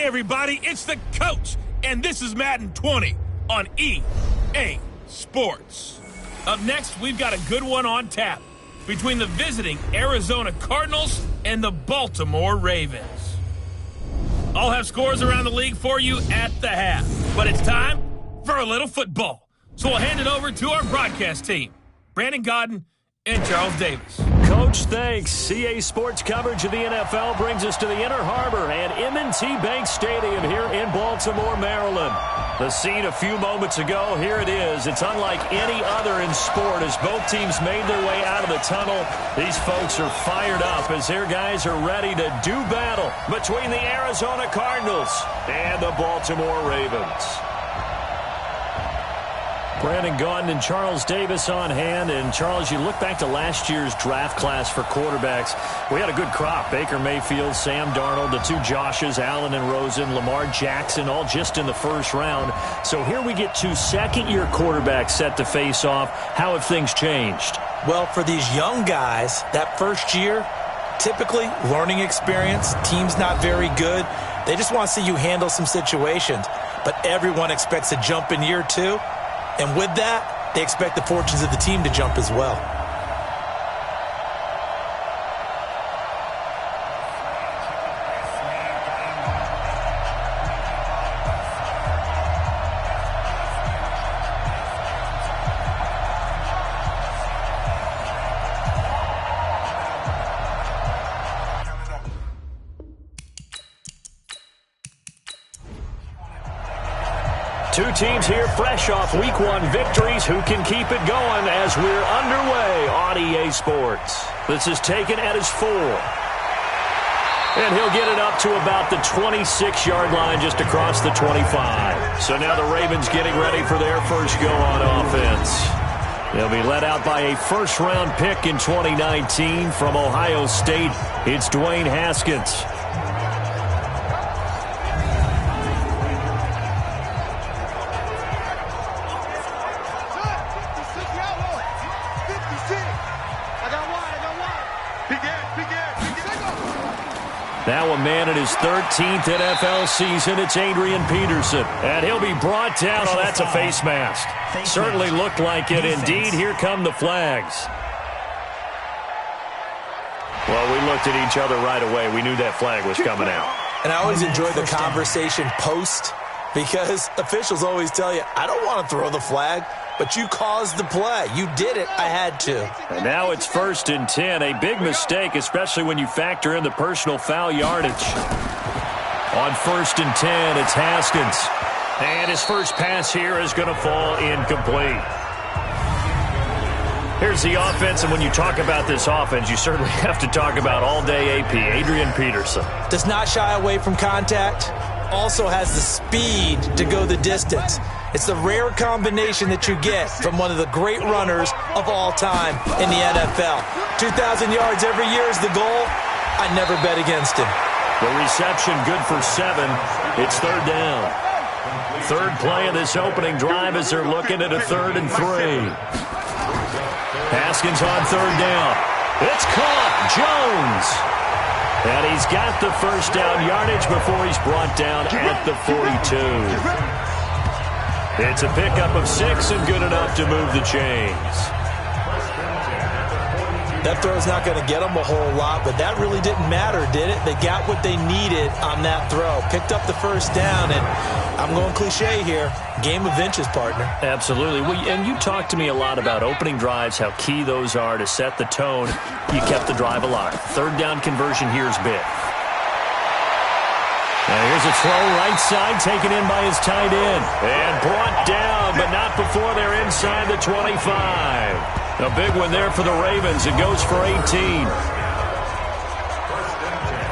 Hey, everybody, it's the coach, and this is Madden 20 on EA Sports. Up next, we've got a good one on tap between the visiting Arizona Cardinals and the Baltimore Ravens. I'll have scores around the league for you at the half, but it's time for a little football. So we'll hand it over to our broadcast team, Brandon Godden and Charles Davis. Coach, thanks. CA Sports coverage of the NFL brings us to the Inner Harbor and M&T Bank Stadium here in Baltimore, Maryland. The scene a few moments ago, here it is. It's unlike any other in sport as both teams made their way out of the tunnel. These folks are fired up as their guys are ready to do battle between the Arizona Cardinals and the Baltimore Ravens. Brandon Gaudin and Charles Davis on hand. And, Charles, you look back to last year's draft class for quarterbacks. We had a good crop. Baker Mayfield, Sam Darnold, the two Joshes, Allen and Rosen, Lamar Jackson, all just in the first round. So here we get two second-year quarterbacks set to face off. How have things changed? Well, for these young guys, that first year, typically learning experience, team's not very good. They just want to see you handle some situations. But everyone expects a jump in year two. And with that, they expect the fortunes of the team to jump as well. Two teams here fresh off Week 1 victories. Who can keep it going as we're underway on EA Sports? This is taken at his 4. And he'll get it up to about the 26-yard line just across the 25. So now the Ravens getting ready for their first go on offense. They'll be led out by a first-round pick in 2019 from Ohio State. It's Dwayne Haskins. Now a man in his 13th NFL season, it's Adrian Peterson. And he'll be brought down. Oh, that's a face mask. Certainly looked like it. Indeed, here come the flags. Well, we looked at each other right away. We knew that flag was coming out. And I always enjoy the conversation post because officials always tell you, I don't want to throw the flag. But you caused the play. You did it. I had to. And now it's 1st and 10. A big mistake, especially when you factor in the personal foul yardage. On 1st and 10, it's Haskins. And his first pass here is going to fall incomplete. Here's the offense, and when you talk about this offense, you certainly have to talk about all-day AP, Adrian Peterson. Does not shy away from contact. Also has the speed to go the distance. It's the rare combination that you get from one of the great runners of all time in the NFL. 2,000 yards every year is the goal. I never bet against him. The reception good for 7. It's 3rd down. Third play of this opening drive as they're looking at a 3rd and 3. Haskins on 3rd down. It's caught. Jones. And he's got the first down yardage before he's brought down at the 42. It's a pickup of 6 and good enough to move the chains. That throw's not going to get them a whole lot, but that really didn't matter, did it? They got what they needed on that throw. Picked up the first down, and I'm going cliche here. Game of inches, partner. Absolutely. Well, and you talked to me a lot about opening drives, how key those are to set the tone. You kept the drive alive. 3rd down conversion here is big. Now here's a throw right side taken in by his tight end. And brought down, but not before they're inside the 25. A big one there for the Ravens. It goes for 18.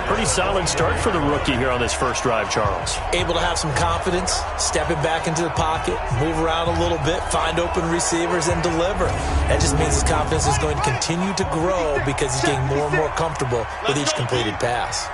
Pretty solid start for the rookie here on this first drive, Charles. Able to have some confidence, stepping back into the pocket, move around a little bit, find open receivers, and deliver. That just means his confidence is going to continue to grow because he's getting more and more comfortable with each completed pass.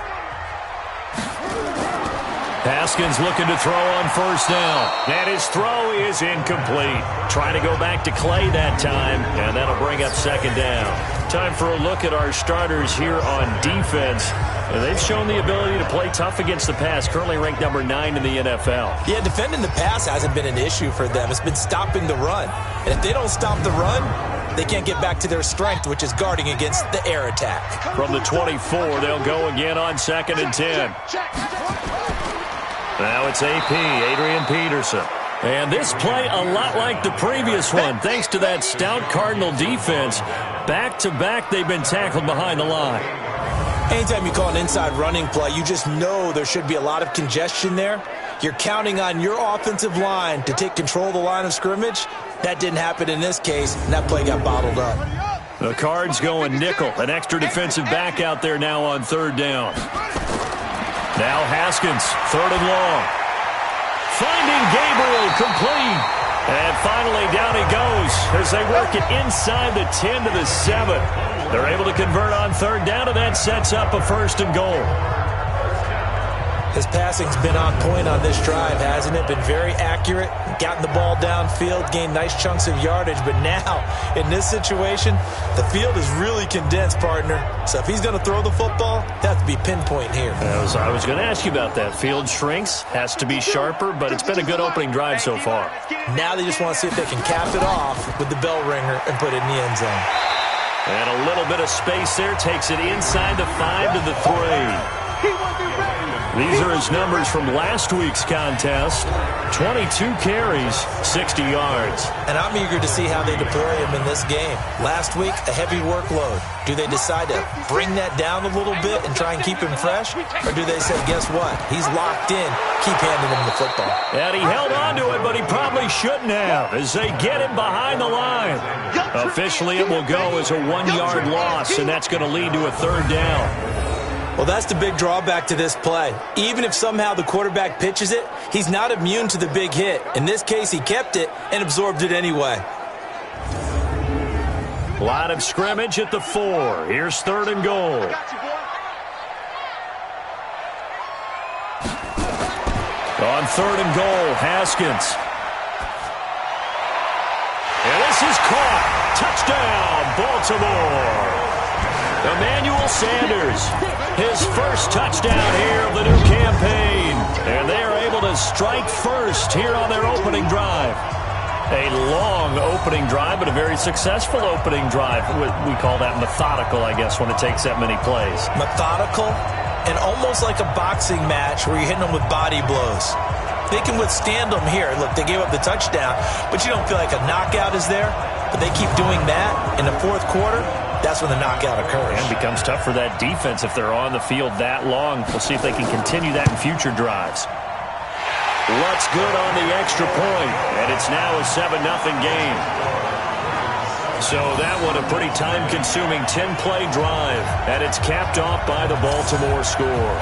Haskins looking to throw on 1st down. And his throw is incomplete. Trying to go back to Clay that time, and that'll bring up 2nd down. Time for a look at our starters here on defense. They've shown the ability to play tough against the pass, currently ranked number 9 in the NFL. Yeah, defending the pass hasn't been an issue for them. It's been stopping the run. And if they don't stop the run, they can't get back to their strength, which is guarding against the air attack. From the 24, they'll go again on 2nd and 10. Now it's AP, Adrian Peterson. And this play a lot like the previous one, thanks to that stout Cardinal defense. Back-to-back, they've been tackled behind the line. Anytime you call an inside running play, you just know there should be a lot of congestion there. You're counting on your offensive line to take control of the line of scrimmage. That didn't happen in this case, and that play got bottled up. The Cards going nickel. An extra defensive back out there now on 3rd down. Now Haskins, 3rd and long. Finding Gabriel, complete. And finally down he goes as they work it inside the 10 to the 7. They're able to convert on 3rd down, and that sets up a 1st and goal. His passing's been on point on this drive, hasn't it? Been very accurate, gotten the ball downfield, gained nice chunks of yardage. But now, in this situation, the field is really condensed, partner. So if he's going to throw the football, that has to be pinpoint here. I was going to ask you about that. Field shrinks, has to be sharper, but it's been a good opening drive so far. Now they just want to see if they can cap it off with the bell ringer and put it in the end zone. And a little bit of space there, takes it inside the 5 to the 3. These are his numbers from last week's contest. 22 carries, 60 yards. And I'm eager to see how they deploy him in this game. Last week, a heavy workload. Do they decide to bring that down a little bit and try and keep him fresh? Or do they say, guess what? He's locked in. Keep handing him the football. And he held on to it, but he probably shouldn't have as they get him behind the line. Officially, it will go as a 1-yard loss, and that's going to lead to a 3rd down. Well, that's the big drawback to this play. Even if somehow the quarterback pitches it, he's not immune to the big hit. In this case, he kept it and absorbed it anyway. Line of scrimmage at the 4. Here's 3rd and goal. On 3rd and goal, Haskins. And this is caught. Touchdown, Baltimore. Emmanuel Sanders, his first touchdown here of the new campaign. And they are able to strike first here on their opening drive. A long opening drive, but a very successful opening drive. We call that methodical, I guess, when it takes that many plays. Methodical and almost like a boxing match where you're hitting them with body blows. They can withstand them here. Look, they gave up the touchdown, but you don't feel like a knockout is there. But they keep doing that in the 4th quarter. That's when the knockout occurs. And it becomes tough for that defense if they're on the field that long. We'll see if they can continue that in future drives. Lutz good on the extra point, and it's now a 7-0 game. So that one a pretty time-consuming 10-play drive, and it's capped off by the Baltimore score.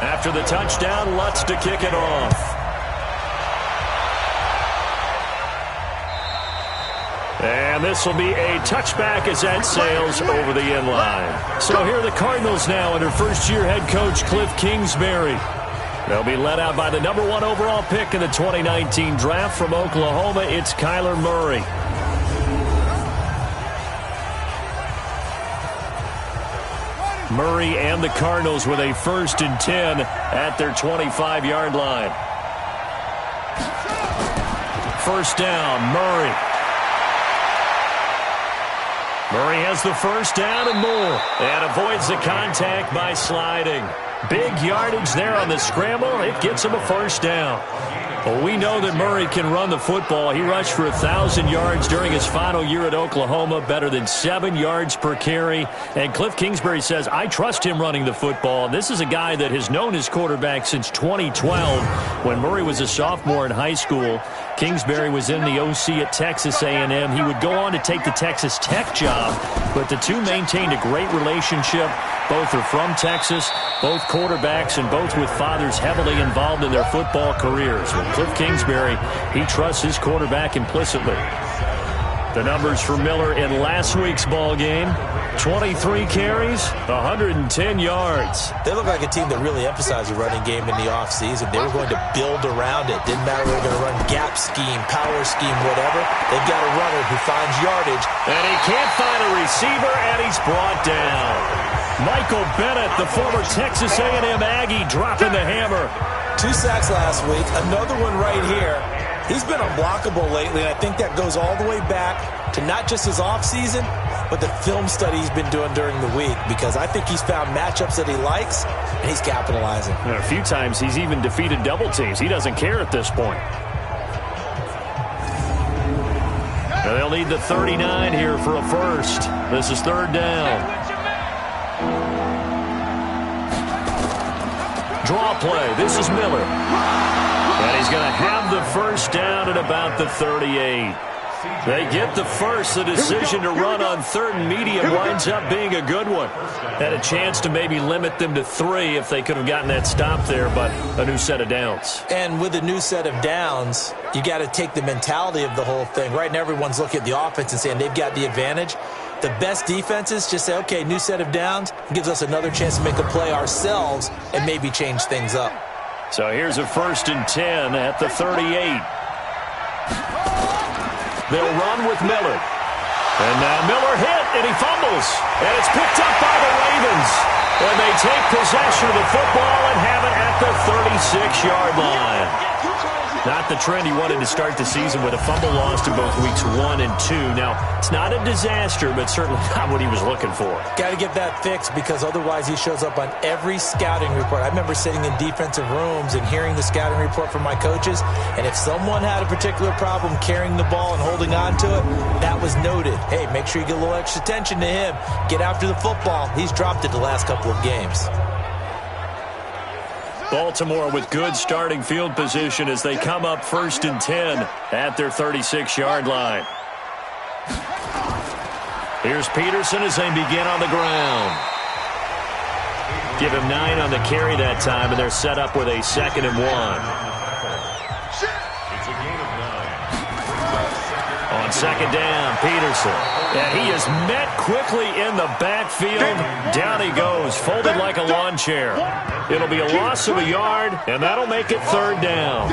After the touchdown, Lutz to kick it off. And this will be a touchback as that sails over the end line. So here are the Cardinals now under first-year head coach Cliff Kingsbury. They'll be led out by the number 1 overall pick in the 2019 draft from Oklahoma. It's Kyler Murray. Murray and the Cardinals with a 1st and 10 at their 25-yard line. 1st down, Murray. Murray has the 1st down and more, and avoids the contact by sliding. Big yardage there on the scramble. It gets him a 1st down. Well, we know that Murray can run the football. He rushed for 1,000 yards during his final year at Oklahoma, better than 7 yards per carry. And Cliff Kingsbury says, I trust him running the football. This is a guy that has known his quarterback since 2012 when Murray was a sophomore in high school. Kingsbury was in the OC at Texas A&M. He would go on to take the Texas Tech job, but the two maintained a great relationship. Both are from Texas, both quarterbacks, and both with fathers heavily involved in their football careers. With Cliff Kingsbury, he trusts his quarterback implicitly. The numbers for Miller in last week's ball game. 23 carries, 110 yards. They look like a team that really emphasized the running game in the offseason. They were going to build around it. Didn't matter if they were going to run gap scheme, power scheme, whatever. They've got a runner who finds yardage. And he can't find a receiver, and he's brought down. Michael Bennett, the former Texas A&M Aggie, dropping the hammer. 2 sacks last week, another one right here. He's been unblockable lately, and I think that goes all the way back to not just his offseason, but the film study he's been doing during the week, because I think he's found matchups that he likes, and he's capitalizing. And a few times he's even defeated double teams. He doesn't care at this point. Now they'll need the 39 here for a first. This is 3rd down. Draw play. This is Miller. And he's going to have the first down at about the 38. They get the first. The decision to run on 3rd and medium winds up being a good one. Had a chance to maybe limit them to 3 if they could have gotten that stop there, but a new set of downs. And with a new set of downs, you got to take the mentality of the whole thing. Right now, everyone's looking at the offense and saying they've got the advantage. The best defenses just say, okay, new set of downs, gives us another chance to make a play ourselves and maybe change things up. So here's a 1st and 10 at the 38. They'll run with Miller. And now Miller hit, and he fumbles. And it's picked up by the Ravens. And they take possession of the football and have it at the 36-yard line. Not the trend he wanted to start the season, with a fumble lost in both weeks 1 and 2. Now, it's not a disaster, but certainly not what he was looking for. Got to get that fixed, because otherwise he shows up on every scouting report. I remember sitting in defensive rooms and hearing the scouting report from my coaches, and if someone had a particular problem carrying the ball and holding on to it, that was noted. Hey, make sure you get a little extra attention to him. Get after the football. He's dropped it the last couple of games. Baltimore with good starting field position as they come up 1st and 10 at their 36-yard line. Here's Peterson as they begin on the ground. Give him 9 on the carry that time, and they're set up with a 2nd and 1. On 2nd down, Peterson. And he is met quickly in the backfield. Down he goes, folded like a lawn chair. It'll be a loss of a yard, and that'll make it 3rd down.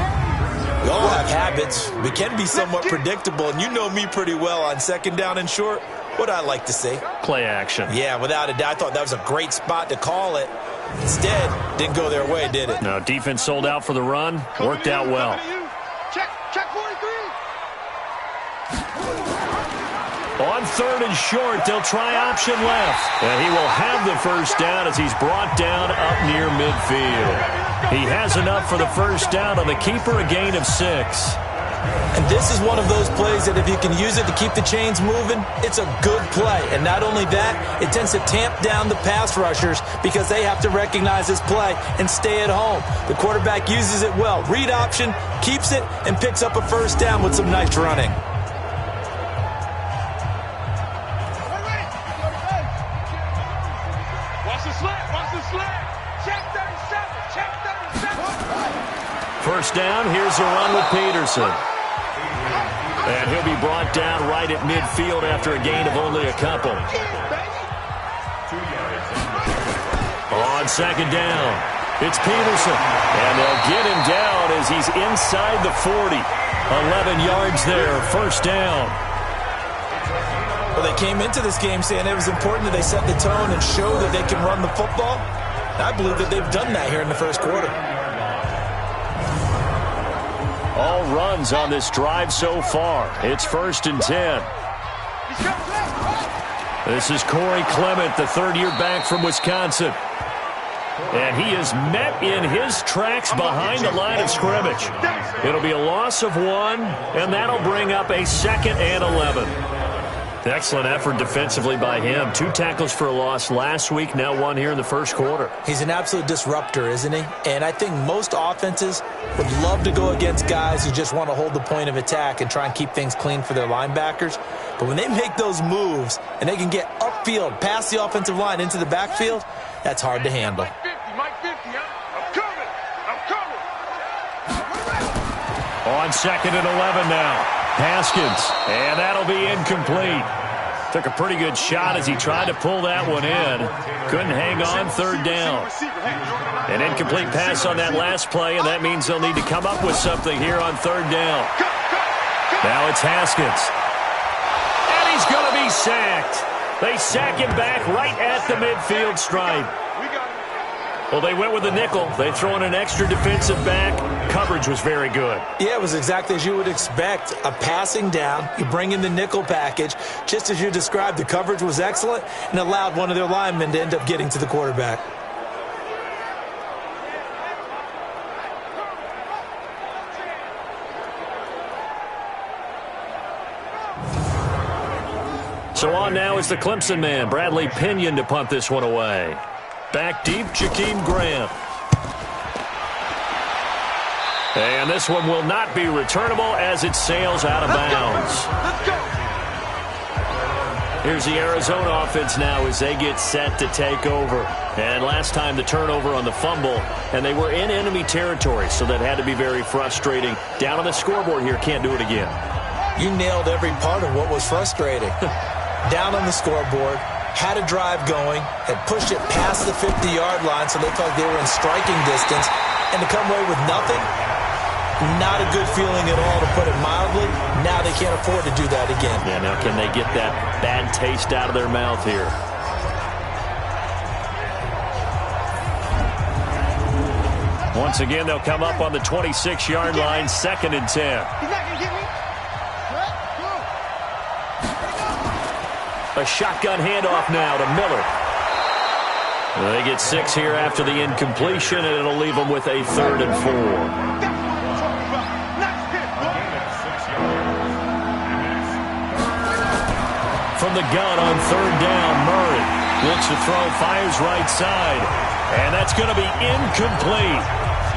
We all have habits. We can be somewhat predictable, and you know me pretty well on 2nd down and short. What I like to say? Play action. Yeah, without a doubt. I thought that was a great spot to call it. Instead, didn't go their way, did it? No, defense sold out for the run. Worked out well. Check 43. On 3rd and short, they'll try option left. And he will have the first down as he's brought down up near midfield. He has enough for the first down on the keeper, a gain of 6. And this is one of those plays that if you can use it to keep the chains moving, it's a good play. And not only that, it tends to tamp down the pass rushers because they have to recognize this play and stay at home. The quarterback uses it well. Read option, keeps it, and picks up a first down with some nice running. First down, here's a run with Peterson. And he'll be brought down right at midfield after a gain of only a couple. On 2nd down, it's Peterson. And they'll get him down as he's inside the 40. 11 yards there, first down. Well, they came into this game saying it was important that they set the tone and show that they can run the football. I believe that they've done that here in the first quarter. All runs on this drive so far. It's 1st and 10. This is Corey Clement, the third-year back from Wisconsin. And he is met in his tracks behind the line of scrimmage. It'll be a loss of 1, and that'll bring up a 2nd and 11. Excellent effort defensively by him. 2 tackles for a loss last week, now 1 here in the first quarter. He's an absolute disruptor, isn't he? And I think most offenses would love to go against guys who just want to hold the point of attack and try and keep things clean for their linebackers. But when they make those moves and they can get upfield, past the offensive line into the backfield, that's hard to handle. Mike 50, I'm coming. On 2nd and 11 now. Haskins, and that'll be incomplete. Took a pretty good shot as he tried to pull that one in. Couldn't hang on, third down. An incomplete pass on that last play, and that means they'll need to come up with something here on third down. Now it's Haskins. And he's going to be sacked. They sack him back right at the midfield stripe. Well, they went with a nickel. They throw in an extra defensive back. Coverage was very good. Yeah, it was exactly as you would expect. A passing down, you bring in the nickel package. Just as you described, the coverage was excellent and allowed one of their linemen to end up getting to the quarterback. So on now is the Clemson man, Bradley Pinion, to punt this one away. Back deep, Jakeem Graham. And this one will not be returnable as it sails out of bounds. Here's the Arizona offense now as they get set to take over. And last time the turnover on the fumble, and they were in enemy territory, so that had to be very frustrating. Down on the scoreboard here, can't do it again. You nailed every part of what was frustrating. Down on the scoreboard, had a drive going, had pushed it past the 50-yard line so they felt they were in striking distance, and to come away with nothing, not a good feeling at all, to put it mildly. Now they can't afford to do that again. Yeah, now can they get that bad taste out of their mouth here? Once again, they'll come up on the 26-yard line, 2nd and 10. He's not going to get me. A shotgun handoff now to Miller. They get 6 here after the incompletion, and it'll leave them with a 3rd and 4. From the gun on 3rd down, Murray looks to throw, fires right side, and that's going to be incomplete.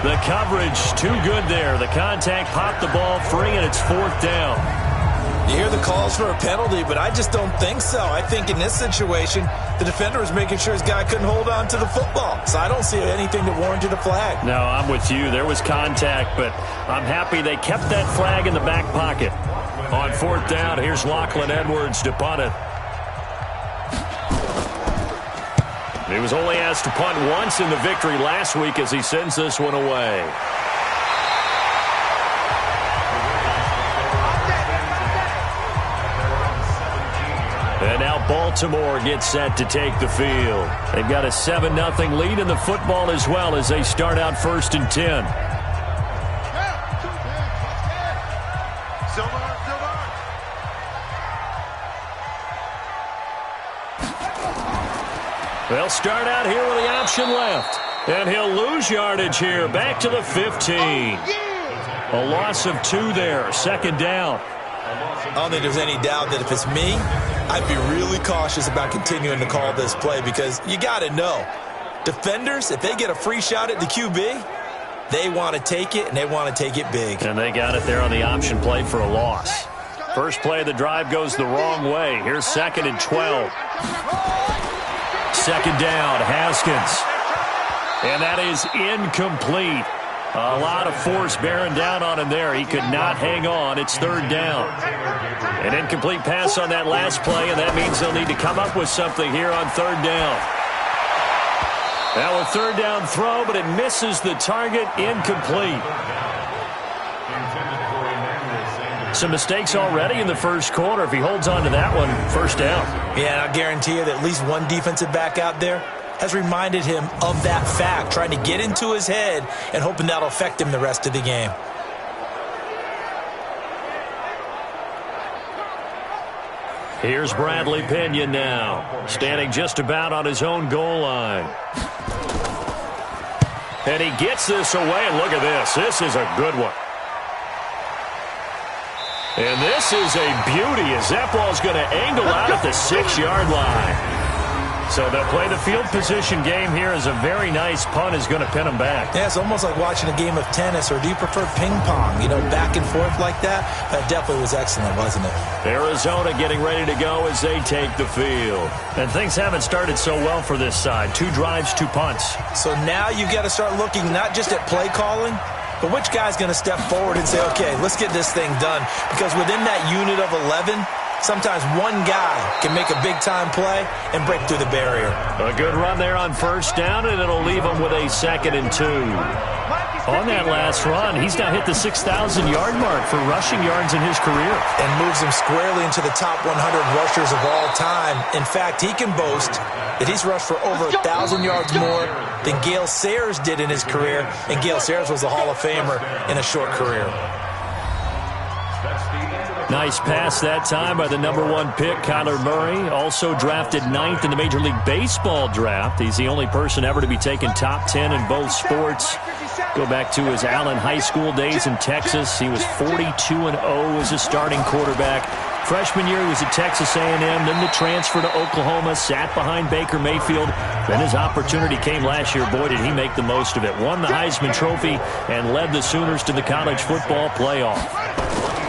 The coverage too good there. The contact popped the ball free, and it's 4th down. You hear the calls for a penalty, but I just don't think so. I think in this situation, the defender was making sure his guy couldn't hold on to the football. So I don't see anything that warranted a flag. No, I'm with you. There was contact, but I'm happy they kept that flag in the back pocket. On 4th down, here's Lachlan Edwards to punt it. He was only asked to punt once in the victory last week as he sends this one away. And now Baltimore gets set to take the field. They've got a 7-0 lead in the football as well as they start out 1st and 10. They'll start out here with the option left. And he'll lose yardage here. Back to the 15. A loss of 2 there. 2nd down. I don't think there's any doubt that if it's me, I'd be really cautious about continuing to call this play because you got to know, defenders, if they get a free shot at the QB, they want to take it, and they want to take it big. And they got it there on the option play for a loss. First play of the drive goes the wrong way. Here's 2nd and 12. 2nd down, Haskins. And that is incomplete. A lot of force bearing down on him there. He could not hang on. It's 3rd down. An incomplete pass on that last play, and that means they'll need to come up with something here on 3rd down. Now a 3rd down throw, but it misses the target. Incomplete. Some mistakes already in the first quarter. If he holds on to that one, 1st down. Yeah, I guarantee you that at least one defensive back out there has reminded him of that fact, trying to get into his head and hoping that'll affect him the rest of the game. Here's Bradley Pinion now, standing just about on his own goal line. And he gets this away, and look at this. This is a good one. And this is a beauty as that ball's going to angle out at the 6-yard line. So they'll play the field position game here as a very nice punt is going to pin them back. Yeah, it's almost like watching a game of tennis, or do you prefer ping pong? You know, back and forth like that? That definitely was excellent, wasn't it? Arizona getting ready to go as they take the field. And things haven't started so well for this side. 2 drives, 2 punts. So now you've got to start looking not just at play calling, but which guy's going to step forward and say, okay, let's get this thing done. Because within that unit of 11, Sometimes one guy can make a big-time play and break through the barrier. A good run there on first down, and it'll leave him with a 2nd and 2. On that last run, he's now hit the 6,000-yard mark for rushing yards in his career. And moves him squarely into the top 100 rushers of all time. In fact, he can boast that he's rushed for over 1,000 yards more than Gale Sayers did in his career, and Gale Sayers was a Hall of Famer in a short career. Nice pass that time by the #1 pick, Kyler Murray. Also drafted 9th in the Major League Baseball draft. He's the only person ever to be taken top 10 in both sports. Go back to his Allen High School days in Texas. He was 42-0 as a starting quarterback. Freshman year, he was at Texas A&M, then the transfer to Oklahoma, sat behind Baker Mayfield. Then his opportunity came last year. Boy, did he make the most of it. Won the Heisman Trophy and led the Sooners to the college football playoff.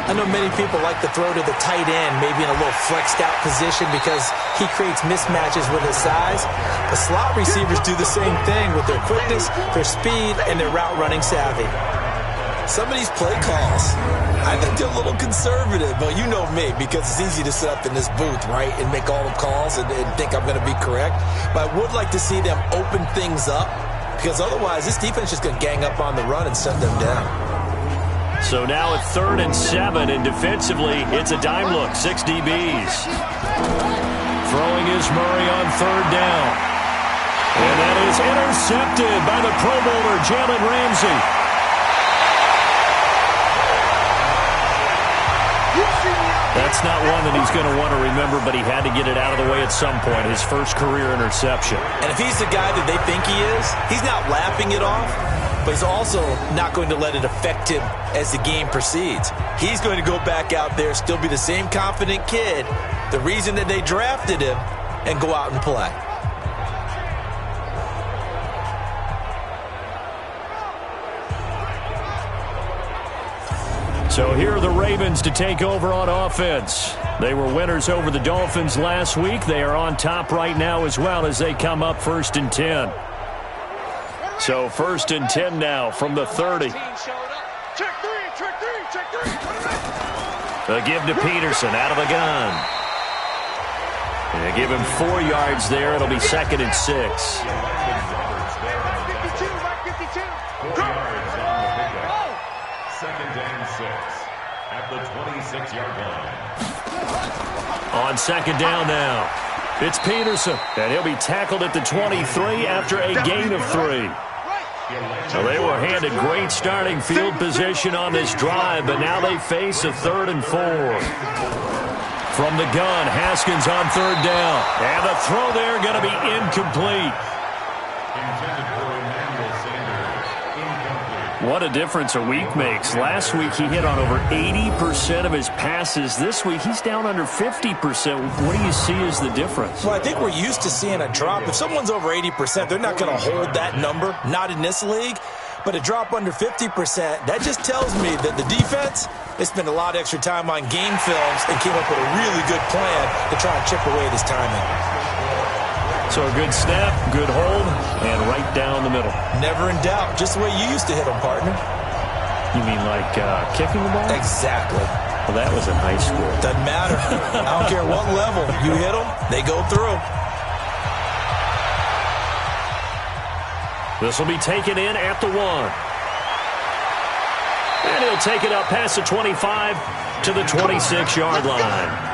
I know many people like to throw to the tight end, maybe in a little flexed out position because he creates mismatches with his size. The slot receivers do the same thing with their quickness, their speed, and their route running savvy. Some of these play calls, I think they're a little conservative, but you know me, because it's easy to sit up in this booth, right, and make all the calls and think I'm going to be correct. But I would like to see them open things up, because otherwise this defense is just going to gang up on the run and shut them down. So now at 3rd and 7, and defensively, it's a dime look, 6 DBs. Throwing is Murray on 3rd down. And that is intercepted by the Pro Bowler, Jalen Ramsey. That's not one that he's going to want to remember, but he had to get it out of the way at some point, his first career interception. And if he's the guy that they think he is, he's not laughing it off, but he's also not going to let it affect him as the game proceeds. He's going to go back out there, still be the same confident kid, the reason that they drafted him, and go out and play. So here are the Ravens to take over on offense. They were winners over the Dolphins last week. They are on top right now as well as they come up 1st and 10. So 1st and 10 now from the 30. A give to Peterson out of the gun. And they give him 4 yards there. It'll be 2nd and 6. At the 26-yard line. On 2nd down now, it's Peterson, and he'll be tackled at the 23 after a gain of 3. So they were handed great starting field position on this drive, but now they face a 3rd and 4. From the gun, Haskins on 3rd down, and the throw there going to be incomplete. What a difference a week makes. Last week he hit on over 80% of his passes. This week he's down under 50%. What do you see as the difference? Well, I think we're used to seeing a drop. If someone's over 80%, they're not going to hold that number, not in this league. But a drop under 50%, that just tells me that the defense, they spent a lot of extra time on game films and came up with a really good plan to try and chip away at his timing. So a good snap, good hold, and right down the middle. Never in doubt. Just the way you used to hit them, partner. You mean like kicking the ball? Exactly. Well, that was in high school. Doesn't matter. I don't care what level. You hit them, they go through. This will be taken in at the 1. And he'll take it up past the 25 to the 26-yard line.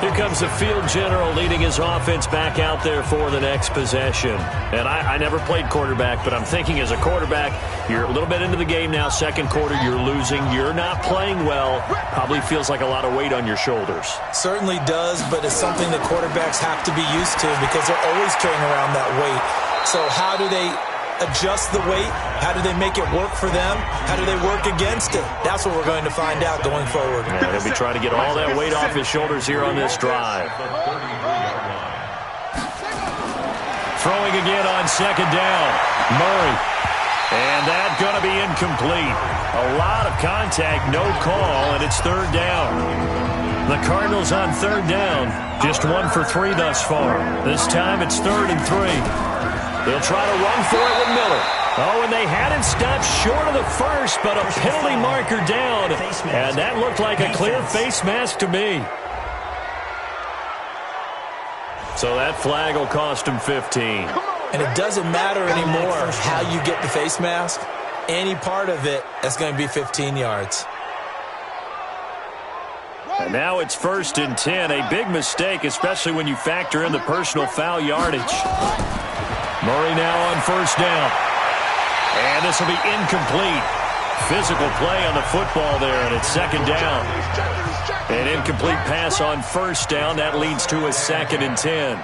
Here comes the field general leading his offense back out there for the next possession. And I never played quarterback, but I'm thinking as a quarterback, you're a little bit into the game now. 2nd quarter, you're losing. You're not playing well. Probably feels like a lot of weight on your shoulders. Certainly does, but it's something that quarterbacks have to be used to because they're always carrying around that weight. So how do they adjust the weight? How do they make it work for them? How do they work against it? That's what we're going to find out going forward. Yeah, he'll be trying to get all that weight off his shoulders here on this drive. Throwing again on 2nd down. Murray. And that's going to be incomplete. A lot of contact, no call, and it's 3rd down. The Cardinals on 3rd down. Just 1 for 3 thus far. This time it's 3rd and 3. They'll try to run for it with Miller. Oh, and they had it stopped short of the first, but a penalty marker down. And that looked like a clear face mask to me. So that flag will cost him 15. And it doesn't matter anymore how you get the face mask. Any part of it is going to be 15 yards. And now it's 1st and 10. A big mistake, especially when you factor in the personal foul yardage. Murray now on 1st down. And this will be incomplete. Physical play on the football there, and it's 2nd down. An incomplete pass on 1st down. That leads to a 2nd and 10.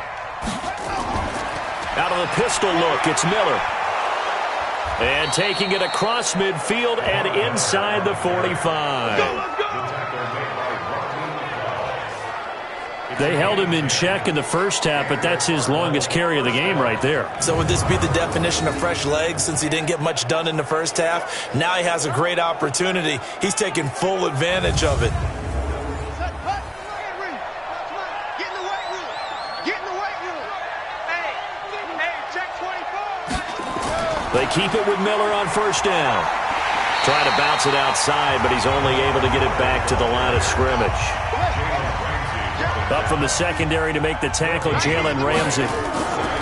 Out of the pistol look, it's Miller. And taking it across midfield and inside the 45. They held him in check in the first half, but that's his longest carry of the game right there. So would this be the definition of fresh legs since he didn't get much done in the first half? Now he has a great opportunity. He's taking full advantage of it. They keep it with Miller on 1st down. Trying to bounce it outside, but he's only able to get it back to the line of scrimmage. Up from the secondary to make the tackle, Jalen Ramsey.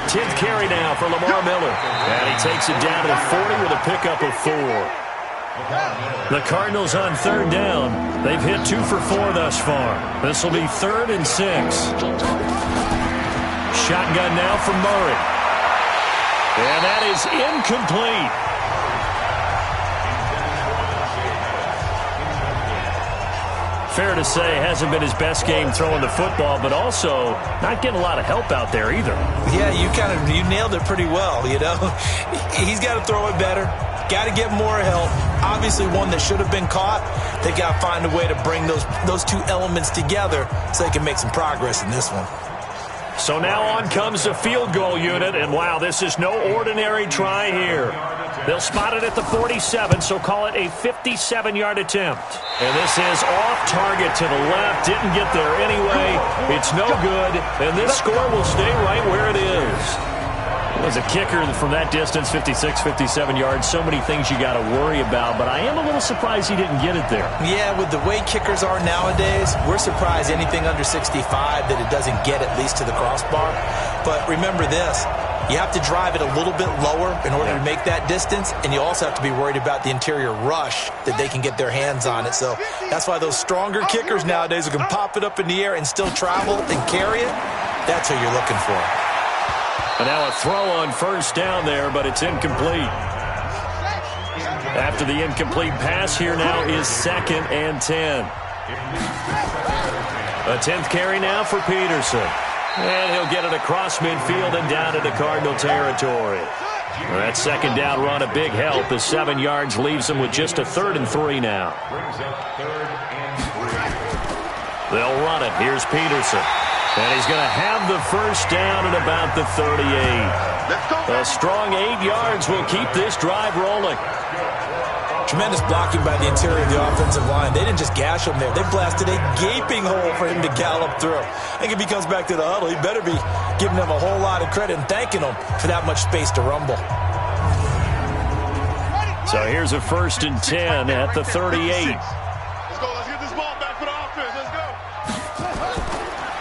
10th carry now for Lamar Miller. And he takes it down to the 40 with a pickup of 4. The Cardinals on 3rd down. They've hit 2 for 4 thus far. This will be 3rd and 6. Shotgun now from Murray. And that is incomplete. Fair to say, hasn't been his best game throwing the football, but also not getting a lot of help out there either. Yeah, you nailed it pretty well, you know. He's got to throw it better. Got to get more help. Obviously one that should have been caught. They got to find a way to bring those two elements together so they can make some progress in this one. So now on comes the field goal unit, and wow, this is no ordinary try here. They'll spot it at the 47, so call it a 57-yard attempt. And this is off target to the left. Didn't get there anyway. It's no good, and this score will stay right where it is. As a kicker from that distance, 56, 57 yards, so many things you got to worry about, but I am a little surprised he didn't get it there. Yeah, with the way kickers are nowadays, we're surprised anything under 65 that it doesn't get at least to the crossbar. But remember this, you have to drive it a little bit lower in order to make that distance, and you also have to be worried about the interior rush that they can get their hands on it. So that's why those stronger kickers nowadays who can pop it up in the air and still travel and carry it, that's who you're looking for. And now a throw on 1st down there, but it's incomplete. After the incomplete pass, here now is 2nd and 10. A 10th carry now for Peterson. And he'll get it across midfield and down into Cardinal territory. Well, that 2nd down run, a big help. The 7 yards leaves him with just a 3rd and 3 now. They'll run it. Here's Peterson. And he's going to have the 1st down at about the 38. A strong 8 yards will keep this drive rolling. Tremendous blocking by the interior of the offensive line. They didn't just gash him there. They blasted a gaping hole for him to gallop through. I think if he comes back to the huddle, he better be giving them a whole lot of credit and thanking them for that much space to rumble. So here's a 1st and 10 at the 38. Let's go. Let's get this ball back for the offense. Let's go.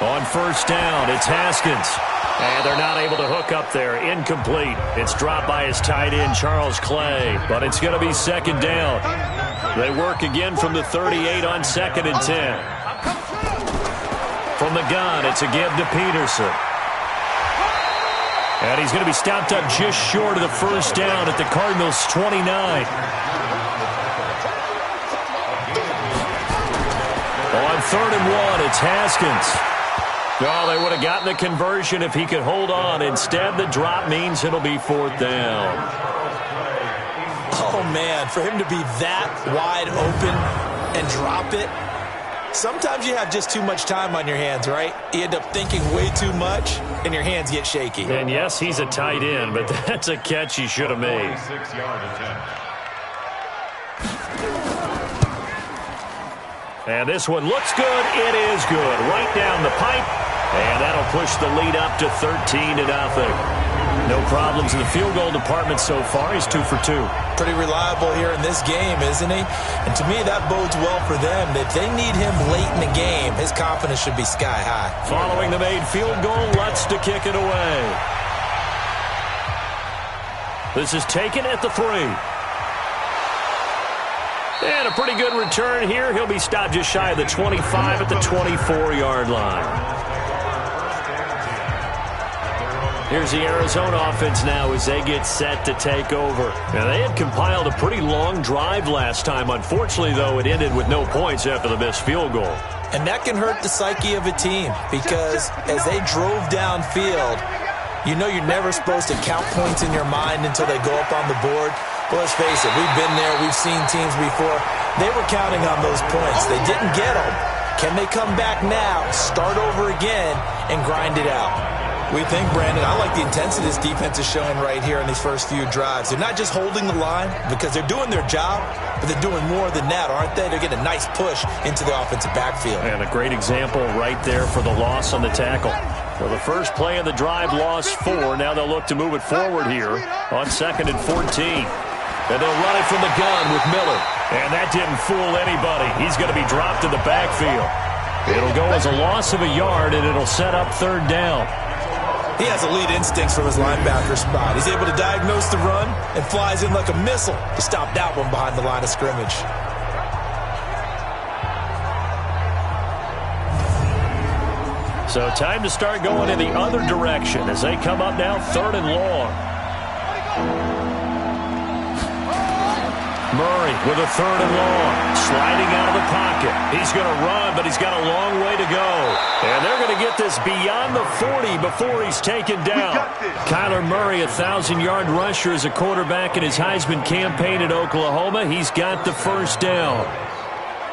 On 1st down, it's Haskins. And they're not able to hook up there. Incomplete. It's dropped by his tight end, Charles Clay. But it's going to be 2nd down. They work again from the 38 on 2nd and 10. From the gun, it's a give to Peterson. And he's going to be stopped up just short of the 1st down at the Cardinals' 29. On 3rd and 1, it's Haskins. Oh, they would have gotten the conversion if he could hold on. Instead, the drop means it'll be 4th down. Oh, man, for him to be that wide open and drop it, sometimes you have just too much time on your hands, right? You end up thinking way too much, and your hands get shaky. And, yes, he's a tight end, but that's a catch he should have made. 6-yard attempt. And this one looks good. It is good. Right down the pipe. And that'll push the lead up to 13-0. No problems in the field goal department so far. He's 2 for 2. Pretty reliable here in this game, isn't he? And to me, that bodes well for them. If they need him late in the game, his confidence should be sky high. Following the made field goal, Lutz to kick it away. This is taken at the 3. And a pretty good return here. He'll be stopped just shy of the 25 at the 24-yard line. Here's the Arizona offense now as they get set to take over. Now, they had compiled a pretty long drive last time. Unfortunately, though, it ended with no points after the missed field goal. And that can hurt the psyche of a team because as they drove downfield, you know you're never supposed to count points in your mind until they go up on the board. But let's face it, we've been there. We've seen teams before. They were counting on those points. They didn't get them. Can they come back now, start over again, and grind it out? We think, Brandon, I like the intensity this defense is showing right here in these first few drives. They're not just holding the line because they're doing their job, but they're doing more than that, aren't they? They're getting a nice push into the offensive backfield. And a great example right there for the loss on the tackle. Well, the first play of the drive lost 4. Now they'll look to move it forward here on 2nd and 14. And they'll run it from the gun with Miller. And that didn't fool anybody. He's going to be dropped in the backfield. It'll go as a loss of a yard, and it'll set up 3rd down. He has elite instincts from his linebacker spot. He's able to diagnose the run and flies in like a missile to stop that one behind the line of scrimmage. So time to start going in the other direction as they come up now 3rd and long. Murray with a 3rd and long, sliding out of the pocket. He's going to run, but he's got a long way to go. And they're going to get this beyond the 40 before he's taken down. Kyler Murray, a 1,000-yard rusher as a quarterback in his Heisman campaign at Oklahoma. He's got the 1st down.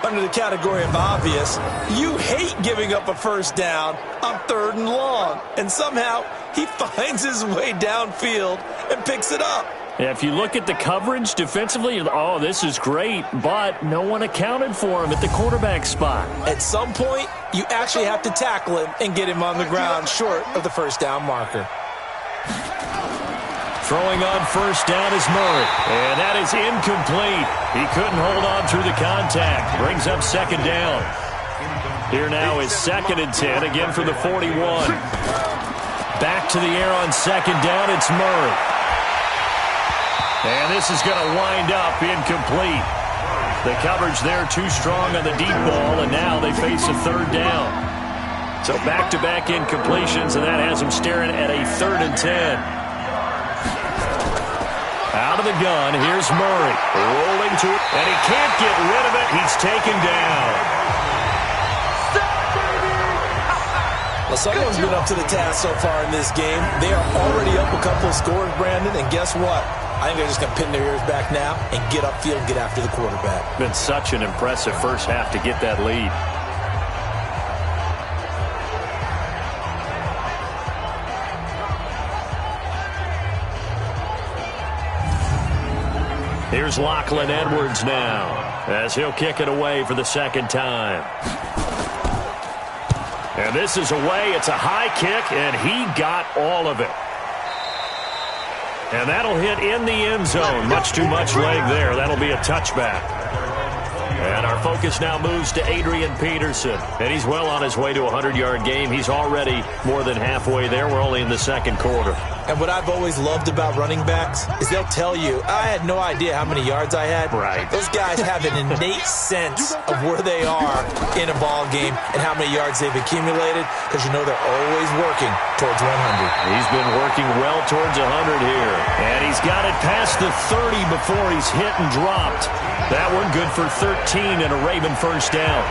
Under the category of obvious, you hate giving up a 1st down on 3rd and long. And somehow he finds his way downfield and picks it up. Yeah, if you look at the coverage defensively, oh, this is great, but no one accounted for him at the quarterback spot. At some point, you actually have to tackle him and get him on the ground short of the 1st down marker. Throwing on 1st down is Murray, and that is incomplete. He couldn't hold on through the contact. Brings up 2nd down. Here now is 2nd and 10, again for the 41. Back to the air on 2nd down, it's Murray. And this is going to wind up incomplete. The coverage there too strong on the deep ball, and now they face a 3rd down. So back-to-back incompletions, and that has them staring at a 3rd and 10. Out of the gun, here's Murray. Rolling to it, and he can't get rid of it. He's taken down. Well, someone's been up to the task so far in this game. They are already up a couple of scores, Brandon, and guess what? I think they're just going to pin their ears back now and get upfield and get after the quarterback. Been such an impressive first half to get that lead. Here's Lachlan Edwards now as he'll kick it away for the 2nd time. And this is away. It's a high kick, and he got all of it. And that'll hit in the end zone. Much too much leg there. That'll be a touchback. And our focus now moves to Adrian Peterson. And he's well on his way to a 100-yard game. He's already more than halfway there. We're only in the 2nd quarter. And what I've always loved about running backs is they'll tell you, I had no idea how many yards I had. Right. Those guys have an innate sense of where they are in a ball game and how many yards they've accumulated because you know they're always working towards 100. He's been working well towards 100 here. And he's got it past the 30 before he's hit and dropped. That one good for 13 and a Raven 1st down.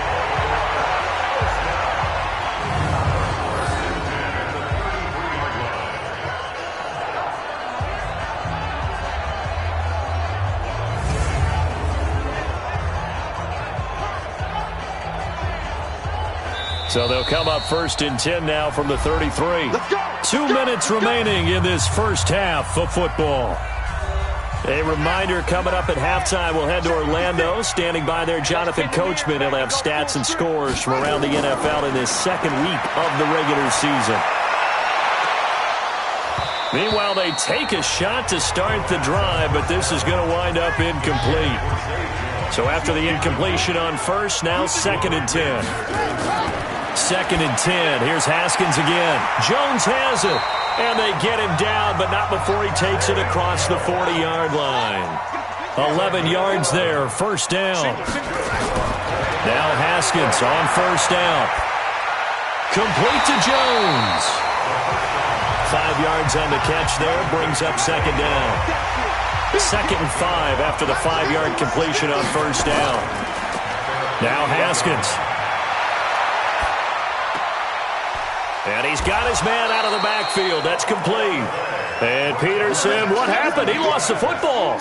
So they'll come up 1st and 10 now from the 33. 2 minutes remaining in this first half of football. A reminder coming up at halftime, we'll head to Orlando. Standing by there, Jonathan Coachman. He'll have stats and scores from around the NFL in this second week of the regular season. Meanwhile, they take a shot to start the drive, but this is going to wind up incomplete. So after the incompletion on first, now 2nd and 10. 2nd and 10. Here's Haskins again. Jones has it. And they get him down, but not before he takes it across the 40-yard line. 11 yards there, first down. Now Haskins on first down. Complete to Jones. 5 yards on the catch there, brings up 2nd down. 2nd and 5 after the 5-yard completion on first down. Now Haskins. And he's got his man out of the backfield. That's complete. And Peterson, what happened? He lost the football.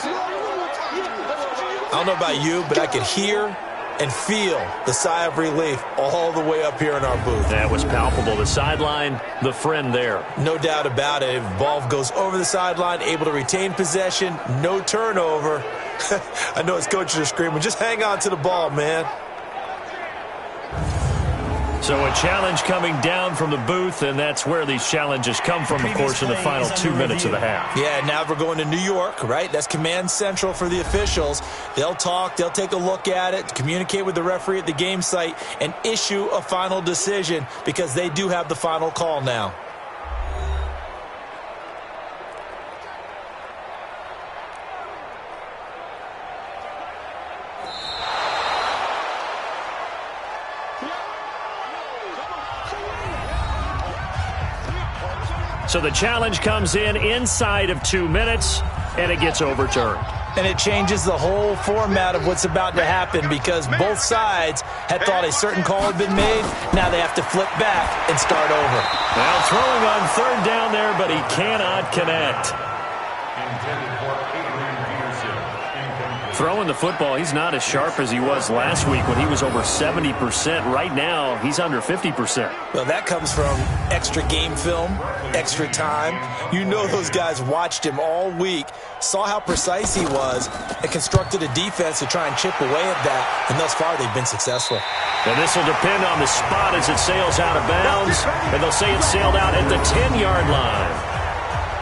I don't know about you, but I could hear and feel the sigh of relief all the way up here in our booth. That was palpable. The sideline, the friend there. No doubt about it. If ball goes over the sideline, able to retain possession, no turnover. I know his coaches are screaming, just hang on to the ball, man. So a challenge coming down from the booth, and that's where these challenges come from, of course, in the final 2 minutes of the half. Yeah, now we're going to New York, right? That's command central for the officials. They'll talk, they'll take a look at it, communicate with the referee at the game site, and issue a final decision because they do have the final call now. So the challenge comes in inside of 2 minutes, and it gets overturned. And it changes the whole format of what's about to happen because both sides had thought a certain call had been made. Now they have to flip back and start over. Well, throwing on 3rd down there, but he cannot connect. Throwing the football, he's not as sharp as he was last week when he was over 70%. Right now, he's under 50%. Well, that comes from extra game film, extra time. You know those guys watched him all week, saw how precise he was, and constructed a defense to try and chip away at that, and thus far they've been successful. And this will depend on the spot as it sails out of bounds, and they'll say it sailed out at the 10-yard line.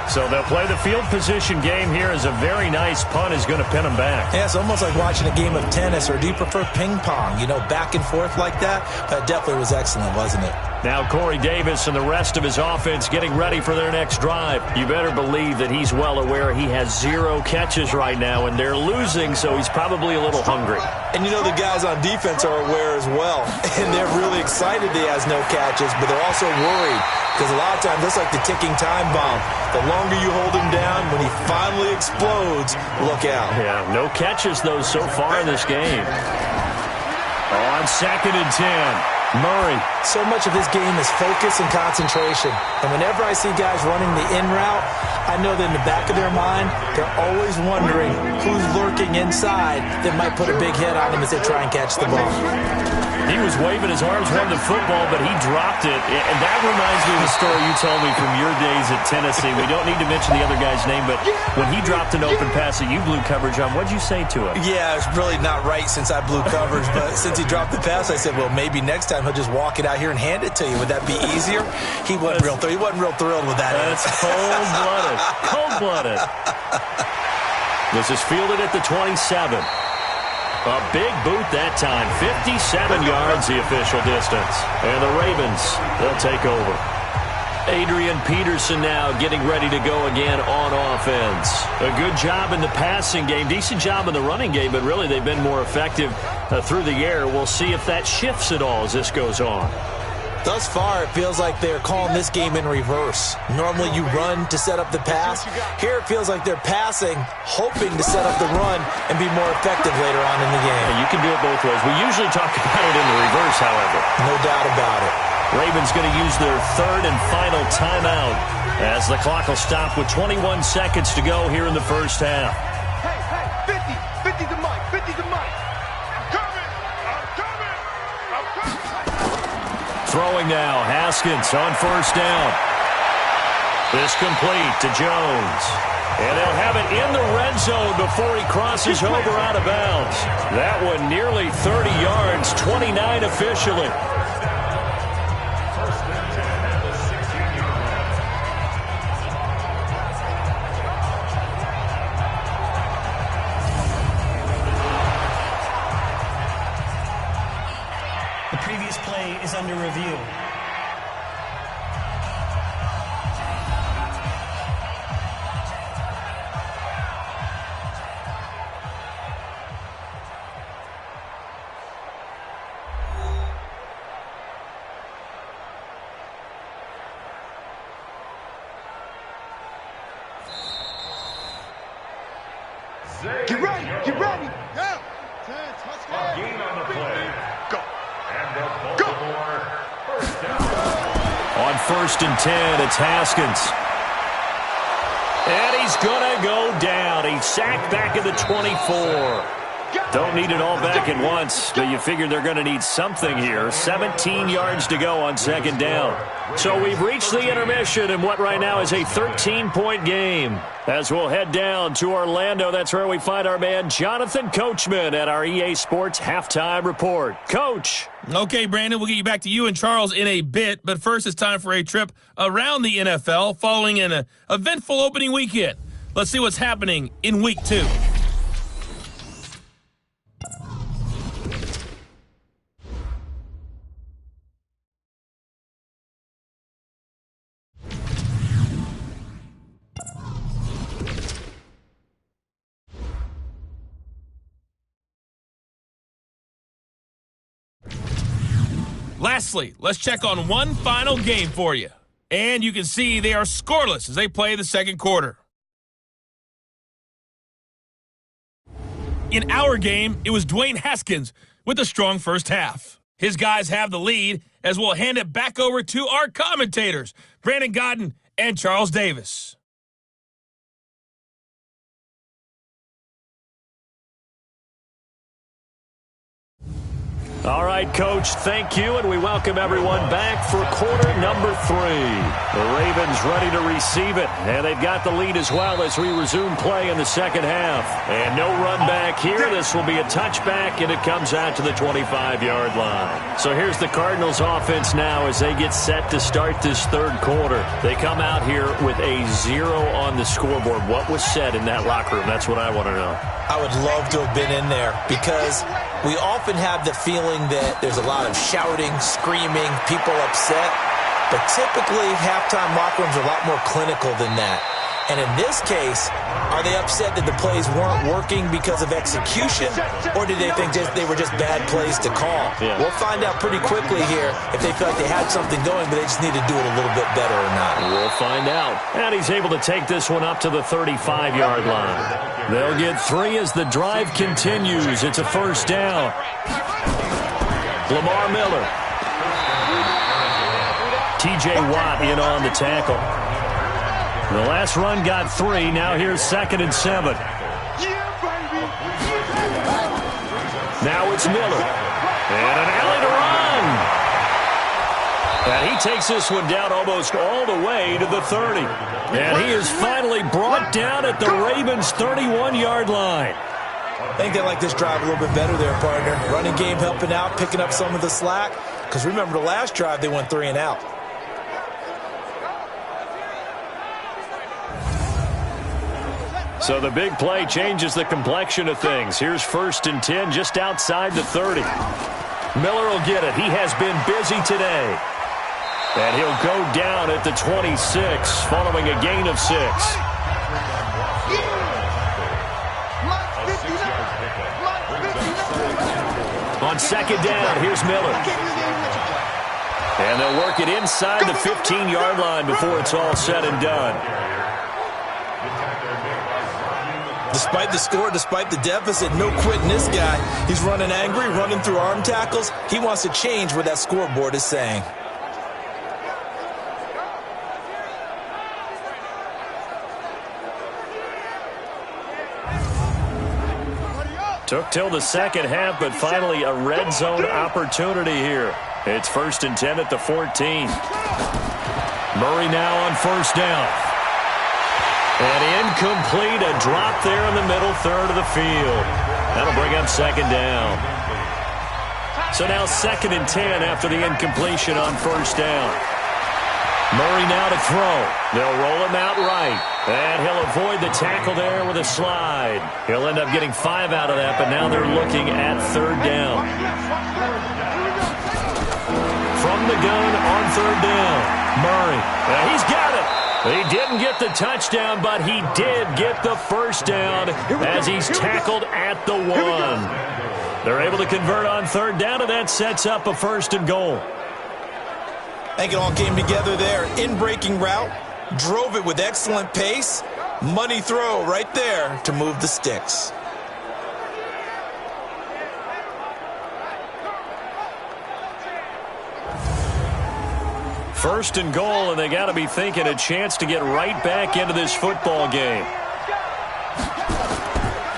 So they'll play the field position game here as a very nice punt is going to pin them back. Yeah, it's almost like watching a game of tennis, or do you prefer ping pong? You know, back and forth like that? That definitely was excellent, wasn't it? Now Corey Davis and the rest of his offense getting ready for their next drive. You better believe that he's well aware he has 0 catches right now, and they're losing, so he's probably a little hungry. And you know the guys on defense are aware as well, and they're really excited he has no catches, but they're also worried because a lot of times that's like the ticking time bomb. The longer you hold him down, when he finally explodes, look out. Yeah, no catches, though, so far in this game. On 2nd and 10. Murray. So much of his game is focus and concentration. And whenever I see guys running the in route, I know that in the back of their mind, they're always wondering who's lurking inside that might put a big hit on him as they try and catch the ball. He was waving his arms, wanting the football, but he dropped it. And that reminds me of the story you told me from your days at Tennessee. We don't need to mention the other guy's name, but when he dropped an open pass that you blew coverage on, what'd you say to him? Yeah, it's really not right since I blew coverage, but since he dropped the pass, I said, well, maybe next time he'll just walk it out here and hand it to you. Would that be easier? He wasn't real thrilled with that. That's cold-blooded. Cold-blooded. This is fielded at the 27. A big boot that time. 57 yards the official distance. And the Ravens, they'll take over. Adrian Peterson now getting ready to go again on offense. A good job in the passing game. Decent job in the running game, but really they've been more effective through the air. We'll see if that shifts at all as this goes on. Thus far, it feels like they're calling this game in reverse. Normally you run to set up the pass. Here it feels like they're passing, hoping to set up the run and be more effective later on in the game. Yeah, you can do it both ways. We usually talk about it in the reverse, however. No doubt about it. Ravens going to use their 3rd and final timeout as the clock will stop with 21 seconds to go here in the first half. Hey, 50 to Mike, 50 to Mike. I'm coming. Throwing now, Haskins on first down. This complete to Jones. And they'll have it in the red zone before he crosses over out of bounds. That one nearly 30 yards, 29 officially. The previous play is under review. Get ready, get ready. A gain on the play. Go. And the Baltimore first down. On 1st and 10, it's Haskins. And he's going to go down. He's sacked back at the 24. Don't need it all back at once, but you figure they're going to need something here. 17 yards to go on 2nd down. So we've reached the intermission in what right now is a 13-point game. As we'll head down to Orlando, that's where we find our man Jonathan Coachman at our EA Sports Halftime Report. Coach. Okay, Brandon, we'll get you back to you and Charles in a bit, but first it's time for a trip around the NFL following an eventful opening weekend. Let's see what's happening in Week 2. Lastly, let's check on one final game for you. And you can see they are scoreless as they play the second quarter. In our game, it was Dwayne Haskins with a strong first half. His guys have the lead as we'll hand it back over to our commentators, Brandon Godden and Charles Davis. All right, Coach, thank you, and we welcome everyone back for quarter number 3. The Ravens ready to receive it, and they've got the lead as well as we resume play in the second half. And no run back here. This will be a touchback, and it comes out to the 25-yard line. So here's the Cardinals offense now as they get set to start this third quarter. They come out here with a 0 on the scoreboard. What was said in that locker room? That's what I want to know. I would love to have been in there because we often have the feeling that there's a lot of shouting, screaming, people upset. But typically, halftime locker rooms are a lot more clinical than that. And in this case, are they upset that the plays weren't working because of execution, or did they think they were just bad plays to call? Yeah. We'll find out pretty quickly here if they feel like they had something going, but they just need to do it a little bit better or not. We'll find out. And he's able to take this one up to the 35-yard line. They'll get 3 as the drive continues. It's a first down. Lamar Miller. T.J. Watt in on the tackle. The last run got 3. Now here's 2nd and 7. Now it's Miller. And an alley to run. And he takes this one down almost all the way to the 30. And he is finally brought down at the Ravens' 31-yard line. I think they like this drive a little bit better there, partner. Running game helping out, picking up some of the slack. Because remember the last drive, they went 3 and out. So the big play changes the complexion of things. Here's 1st and 10 just outside the 30. Miller will get it. He has been busy today. And he'll go down at the 26 following a gain of 6. On 2nd down, here's Miller. And they'll work it inside the 15-yard line before it's all said and done. Despite the score, despite the deficit, no quitting this guy. He's running angry, running through arm tackles. He wants to change what that scoreboard is saying. Took till the second half, but finally a red zone opportunity here. It's 1st and 10 at the 14. Murray now on 1st down. And incomplete, a drop there in the middle third of the field. That'll bring up second down. So now 2nd and 10 after the incompletion on first down. Murray now to throw. They'll roll him out right. And he'll avoid the tackle there with a slide. He'll end up getting 5 out of that, but now they're looking at third down. From the gun on third down, Murray. He's got it. He didn't get the touchdown, but he did get the first down as he's tackled at the 1. They're able to convert on third down, and that sets up a 1st and goal. I think it all came together there. In-breaking route, drove it with excellent pace. Money throw right there to move the sticks. First and goal, and they got to be thinking a chance to get right back into this football game.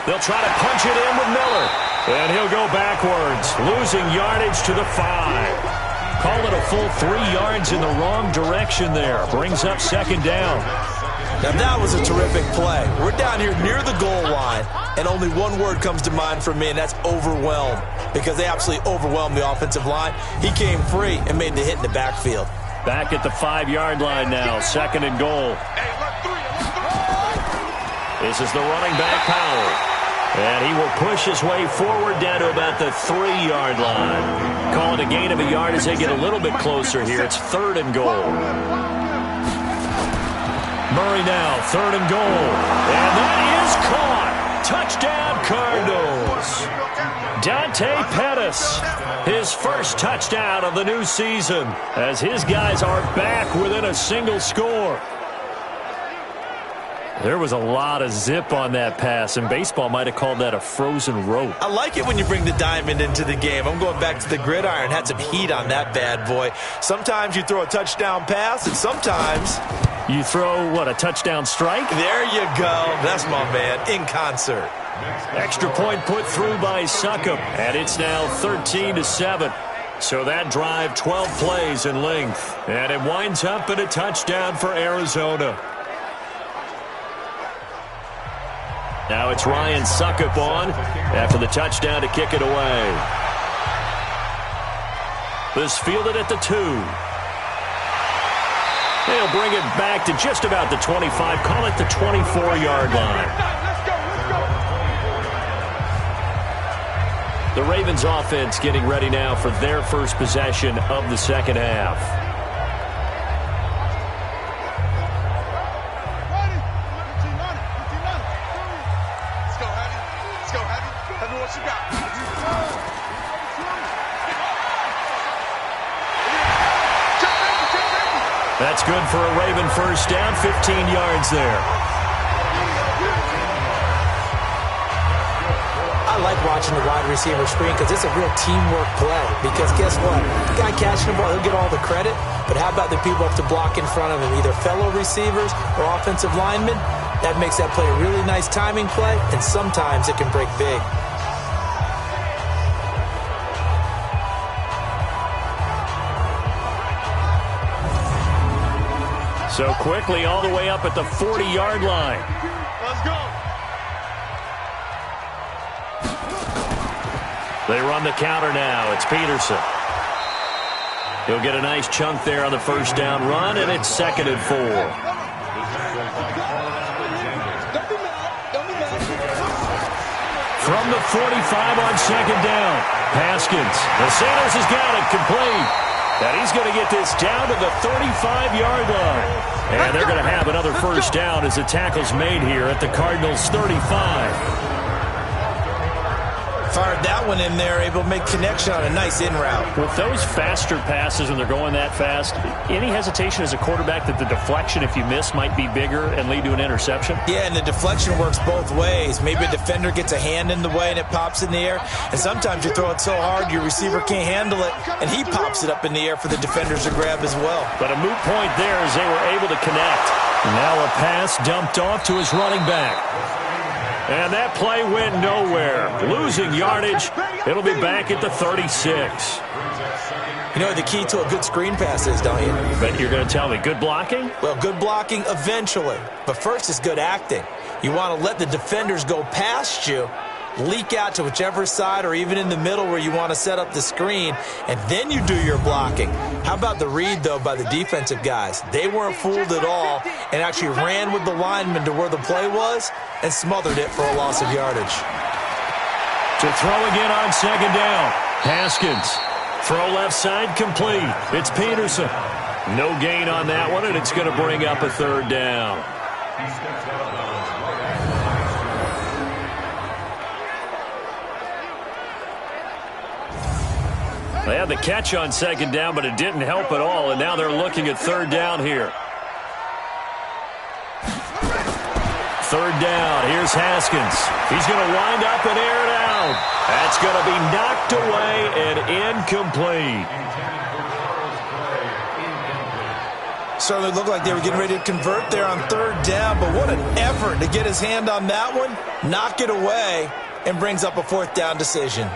They'll try to punch it in with Miller. And he'll go backwards, losing yardage to the 5. Call it a full 3 yards in the wrong direction there. Brings up second down. Now that was a terrific play. We're down here near the goal line, and only one word comes to mind for me, and that's overwhelmed. Because they absolutely overwhelmed the offensive line. He came free and made the hit in the backfield. Back at the 5-yard line now, 2nd and goal. This is the running back, Powell. And he will push his way forward down to about the 3-yard line. Call it a gain of a yard as they get a little bit closer here. It's 3rd and goal. Murray now, 3rd and goal. And that is caught. Touchdown, Cardinals. Dante Pettis, his first touchdown of the new season, as his guys are back within a single score. There was a lot of zip on that pass, and baseball might have called that a frozen rope. I like it when you bring the diamond into the game. I'm going back to the gridiron. Had some heat on that bad boy. Sometimes you throw a touchdown pass, and sometimes you throw, what, a touchdown strike? There you go. That's my man, in concert. Extra point put through by Succop, and it's now 13-7. So that drive, 12 plays in length, and it winds up in a touchdown for Arizona. Now it's Ryan Succop on after the touchdown to kick it away. This fielded at the 2. They'll bring it back to just about the 25, call it the 24-yard line. The Ravens offense getting ready now for their first possession of the second half. Let's go, Hattie. Let's go, Hattie. Tell me what you got. That's good for a Raven first down, 15 yards there. I like watching the wide receiver screen because it's a real teamwork play. Because guess what? The guy catching the ball, he'll get all the credit. But how about the people up to block in front of him, either fellow receivers or offensive linemen? That makes that play a really nice timing play, and sometimes it can break big. So quickly all the way up at the 40-yard line. Let's go. They run the counter now. It's Peterson. He'll get a nice chunk there on the first down run, and it's 2nd and 4. From the 45 on second down, Haskins. The Sanders has got it complete. And he's going to get this down to the 35-yard line. And they're going to have another first down as the tackle's made here at the Cardinals' 35. Fired that one in there, able to make connection on a nice in route. With those faster passes, and they're going that fast, any hesitation as a quarterback that the deflection, if you miss, might be bigger and lead to an interception? Yeah, and the deflection works both ways. Maybe a defender gets a hand in the way and it pops in the air. And sometimes you throw it so hard your receiver can't handle it, and he pops it up in the air for the defenders to grab as well. But a moot point there as they were able to connect. Now a pass dumped off to his running back. And that play went nowhere. Losing yardage. It'll be back at the 36. You know the key to a good screen pass is, don't you? But you're going to tell me good blocking? Well, good blocking eventually. But first is good acting. You want to let the defenders go past you, leak out to whichever side or even in the middle where you want to set up the screen, and then you do your blocking. How about the read, though, by the defensive guys? They weren't fooled at all and actually ran with the lineman to where the play was and smothered it for a loss of yardage. To throw again on second down. Haskins. Throw left side complete. It's Peterson. No gain on that one, and it's going to bring up a third down. They had the catch on second down, but it didn't help at all, and now they're looking at third down here. Third down. Here's Haskins. He's going to wind up and air it out. That's going to be knocked away and incomplete. Certainly looked like they were getting ready to convert there on third down, but what an effort to get his hand on that one, knock it away, and brings up a fourth down decision.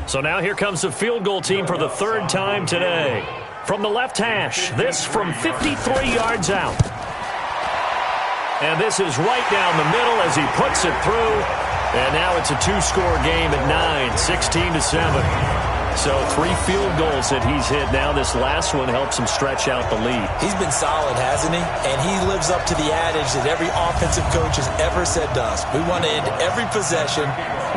So now here comes the field goal team for the third time today. From the left hash, this from 53 yards out. And this is right down the middle as he puts it through. And now it's a two-score game at 9, 16-7. So 3 field goals that he's hit now. This last one helps him stretch out the lead. He's been solid, hasn't he? And he lives up to the adage that every offensive coach has ever said to us. We want to end every possession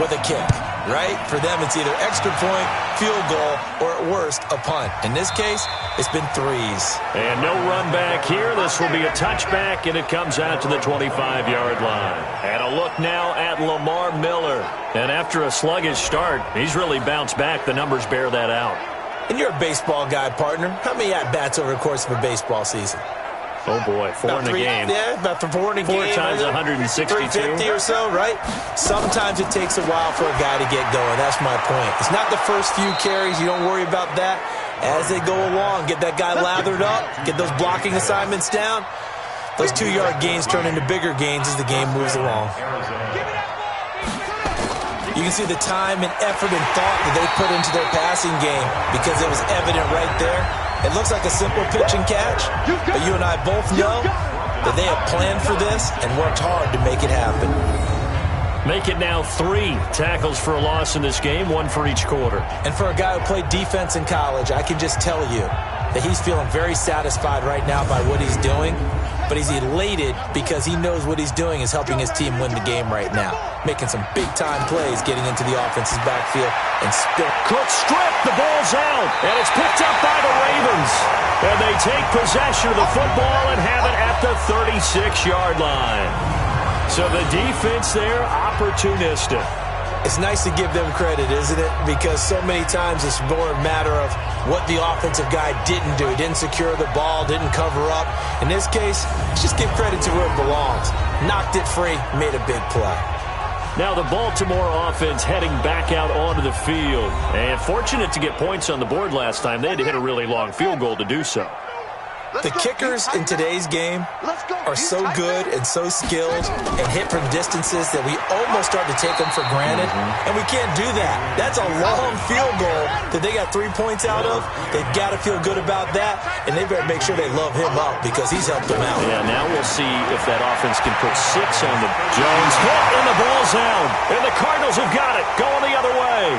with a kick. Right? For them, it's either extra point, field goal, or at worst, a punt. In this case, it's been 3s. And no run back here. This will be a touchback, and it comes out to the 25-yard line. And a look now at Lamar Miller. And after a sluggish start, he's really bounced back. The numbers bear that out. And you're a baseball guy, partner. How many at-bats over the course of a baseball season? Oh, boy, 4 in a game. Yeah, about 4 in a game. 4 times 162. 350 or so, right? Sometimes it takes a while for a guy to get going. That's my point. It's not the first few carries. You don't worry about that. As they go along, get that guy lathered up, get those blocking assignments down. Those 2-yard gains turn into bigger gains as the game moves along. You can see the time and effort and thought that they put into their passing game because it was evident right there. It looks like a simple pitch and catch, but you and I both know that they have planned for this and worked hard to make it happen. Make it now 3 tackles for a loss in this game, 1 for each quarter. And for a guy who played defense in college, I can just tell you that he's feeling very satisfied right now by what he's doing, but he's elated because he knows what he's doing is helping his team win the game right now. Making some big-time plays getting into the offense's backfield and spin. Cook strip, the ball's out, and it's picked up by the Ravens. And they take possession of the football and have it at the 36-yard line. So the defense there, opportunistic. It's nice to give them credit, isn't it? Because so many times it's more a matter of what the offensive guy didn't do. He didn't secure the ball, didn't cover up. In this case, just give credit to where it belongs. Knocked it free, made a big play. Now the Baltimore offense heading back out onto the field. And fortunate to get points on the board last time. They had to hit a really long field goal to do so. The kickers in today's game are so good and so skilled and hit from distances that we almost start to take them for granted, and we can't do that. That's a long field goal that they got 3 points out of. They've got to feel good about that, and they better make sure they love him up because he's helped them out. Yeah, now we'll see if that offense can put 6 on the Jones hit, and the ball's out. And the Cardinals have got it, going the other way.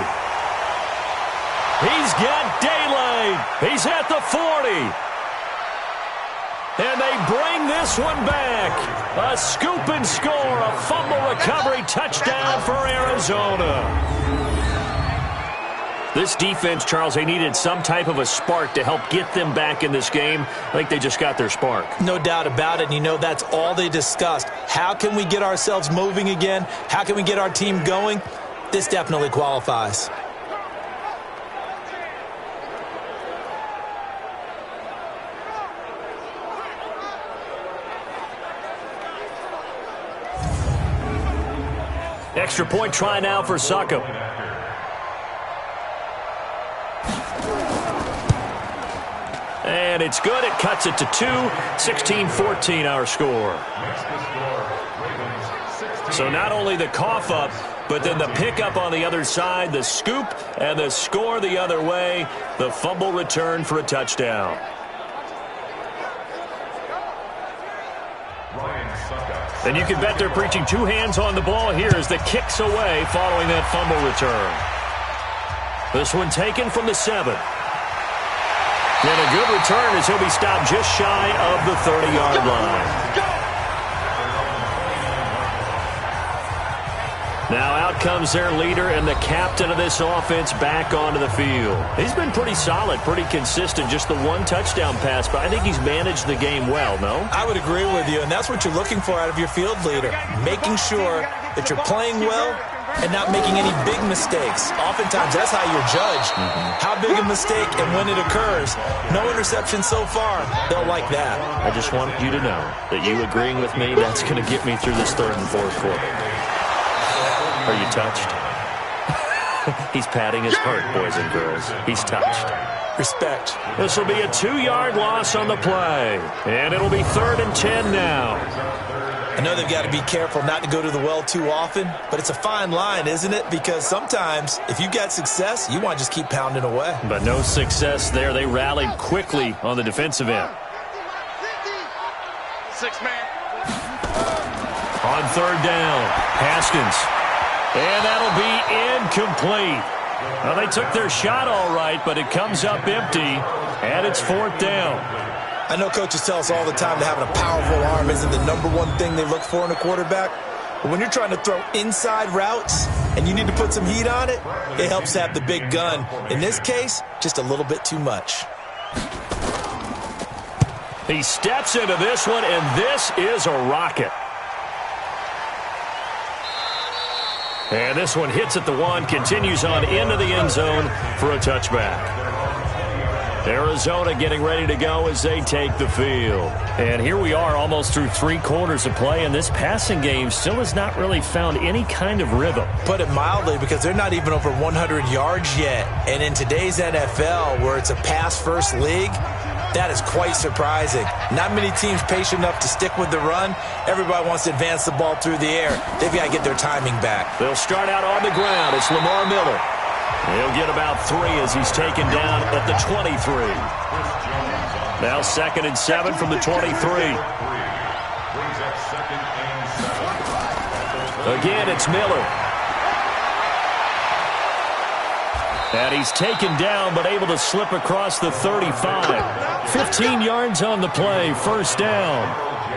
He's got daylight. He's at the 40. And they bring this one back. A scoop and score, a fumble recovery touchdown for Arizona. This defense, Charles, they needed some type of a spark to help get them back in this game. I think they just got their spark. No doubt about it. And you know, that's all they discussed. How can we get ourselves moving again? How can we get our team going? This definitely qualifies. Extra point try now for Succop. And it's good. It cuts it to 2. 16-14 our score. So not only the cough up, but then the pickup on the other side, the scoop, and the score the other way. The fumble return for a touchdown. And you can bet they're preaching two hands on the ball here as the kick's away following that fumble return. This one taken from the 7. And a good return as he'll be stopped just shy of the 30-yard line. Now out comes their leader and the captain of this offense back onto the field. He's been pretty solid, pretty consistent, just the one touchdown pass, but I think he's managed the game well, no? I would agree with you, and that's what you're looking for out of your field leader, making sure that you're playing well and not making any big mistakes. Oftentimes, that's how you're judged. How big a mistake and when it occurs. No interception so far. They'll like that. I just want you to know that you agreeing with me, that's going to get me through this third and fourth quarter. Are you touched? He's patting his heart, boys and girls. He's touched. Respect. This will be a 2-yard loss on the play. And it'll be 3rd and 10 now. I know they've got to be careful not to go to the well too often, but it's a fine line, isn't it? Because sometimes, if you've got success, you want to just keep pounding away. But no success there. They rallied quickly on the defensive end. 6-man. On 3rd down, Haskins. And that'll be incomplete. Well, they took their shot all right, but it comes up empty, and it's 4th down. I know coaches tell us all the time that having a powerful arm isn't the #1 thing they look for in a quarterback. But when you're trying to throw inside routes and you need to put some heat on it, it helps to have the big gun. In this case, just a little bit too much. He steps into this one, and this is a rocket. And this one hits at the 1, continues on into the end zone for a touchback. Arizona getting ready to go as they take the field. And here we are almost through 3 quarters of play, and this passing game still has not really found any kind of rhythm. Put it mildly, because they're not even over 100 yards yet. And in today's NFL, where it's a pass-first league, that is quite surprising. Not many teams patient enough to stick with the run. Everybody wants to advance the ball through the air. They've got to get their timing back. They'll start out on the ground. It's Lamar Miller. He'll get about 3 as he's taken down at the 23. Now 2nd and 7 from the 23. Again, it's Miller. And he's taken down, but able to slip across the 35. 15 yards on the play, 1st down.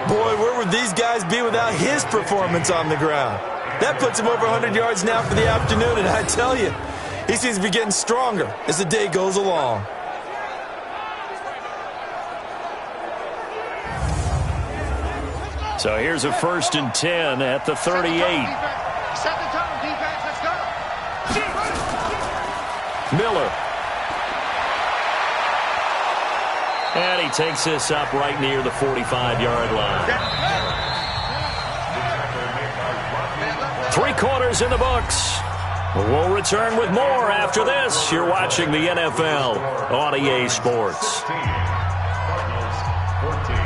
Boy, where would these guys be without his performance on the ground? That puts him over 100 yards now for the afternoon, and I tell you, he seems to be getting stronger as the day goes along. So here's a 1st and 10 at the 38. Set the tone, defense. Let's go. Miller. And he takes this up right near the 45-yard line. 3 quarters in the books. We'll return with more after this. You're watching the NFL on EA Sports. Cardinals 14.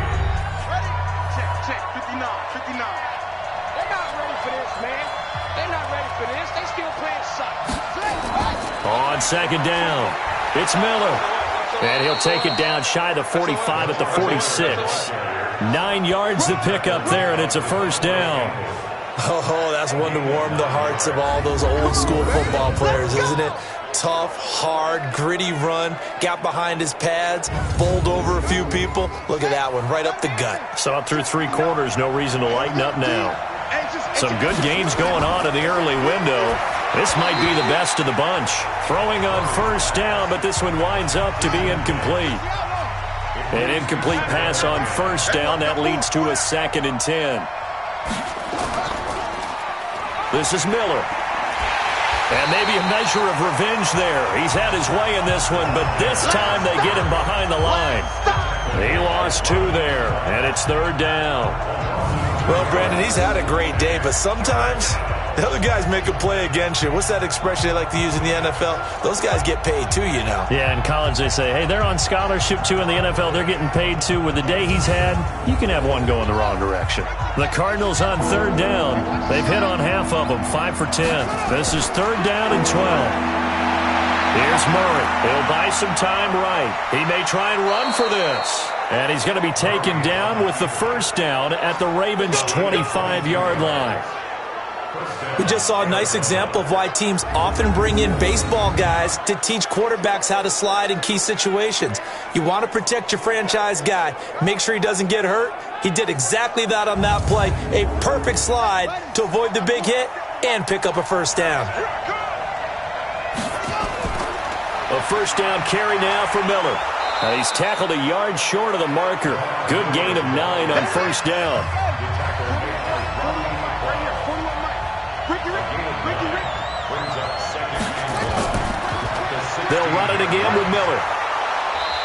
Check. 59. They're not ready for this, man. They're not ready for this. They still playing suck. On 2nd down, it's Miller. And he'll take it down shy of the 45 at the 46. 9 yards to pick up there, and it's a 1st down. Oh, that's one to warm the hearts of all those old school football players, isn't it? Tough, hard, gritty run, got behind his pads, bowled over a few people. Look at that one, right up the gut. Saw it through 3 quarters, no reason to lighten up now. Some good games going on in the early window. This might be the best of the bunch. Throwing on 1st down, but this one winds up to be incomplete. An incomplete pass on 1st down. That leads to a 2nd and 10. This is Miller. And maybe a measure of revenge there. He's had his way in this one, but this time they get him behind the line. He lost 2 there, and it's 3rd down. Well, Brandon, he's had a great day, but sometimes The other guys make a play against you. What's that expression they like to use in the NFL? Those guys get paid too, you know. Yeah, in college they say, hey, they're on scholarship too. In the NFL, they're getting paid too. With the day he's had, you can have one go in the wrong direction. The Cardinals on third down. They've hit on half of them, 5 for 10. This is third down and 12. Here's Murray. He'll buy some time right. He may try and run for this. And he's going to be taken down with the first down at the Ravens' 25-yard line. We just saw a nice example of why teams often bring in baseball guys to teach quarterbacks how to slide in key situations. You want to protect your franchise guy. Make sure he doesn't get hurt. He did exactly that on that play. A perfect slide to avoid the big hit and pick up a first down. A first down carry now for Miller. He's tackled a yard short of the marker. Good gain of 9 on first down. They'll run it again with Miller.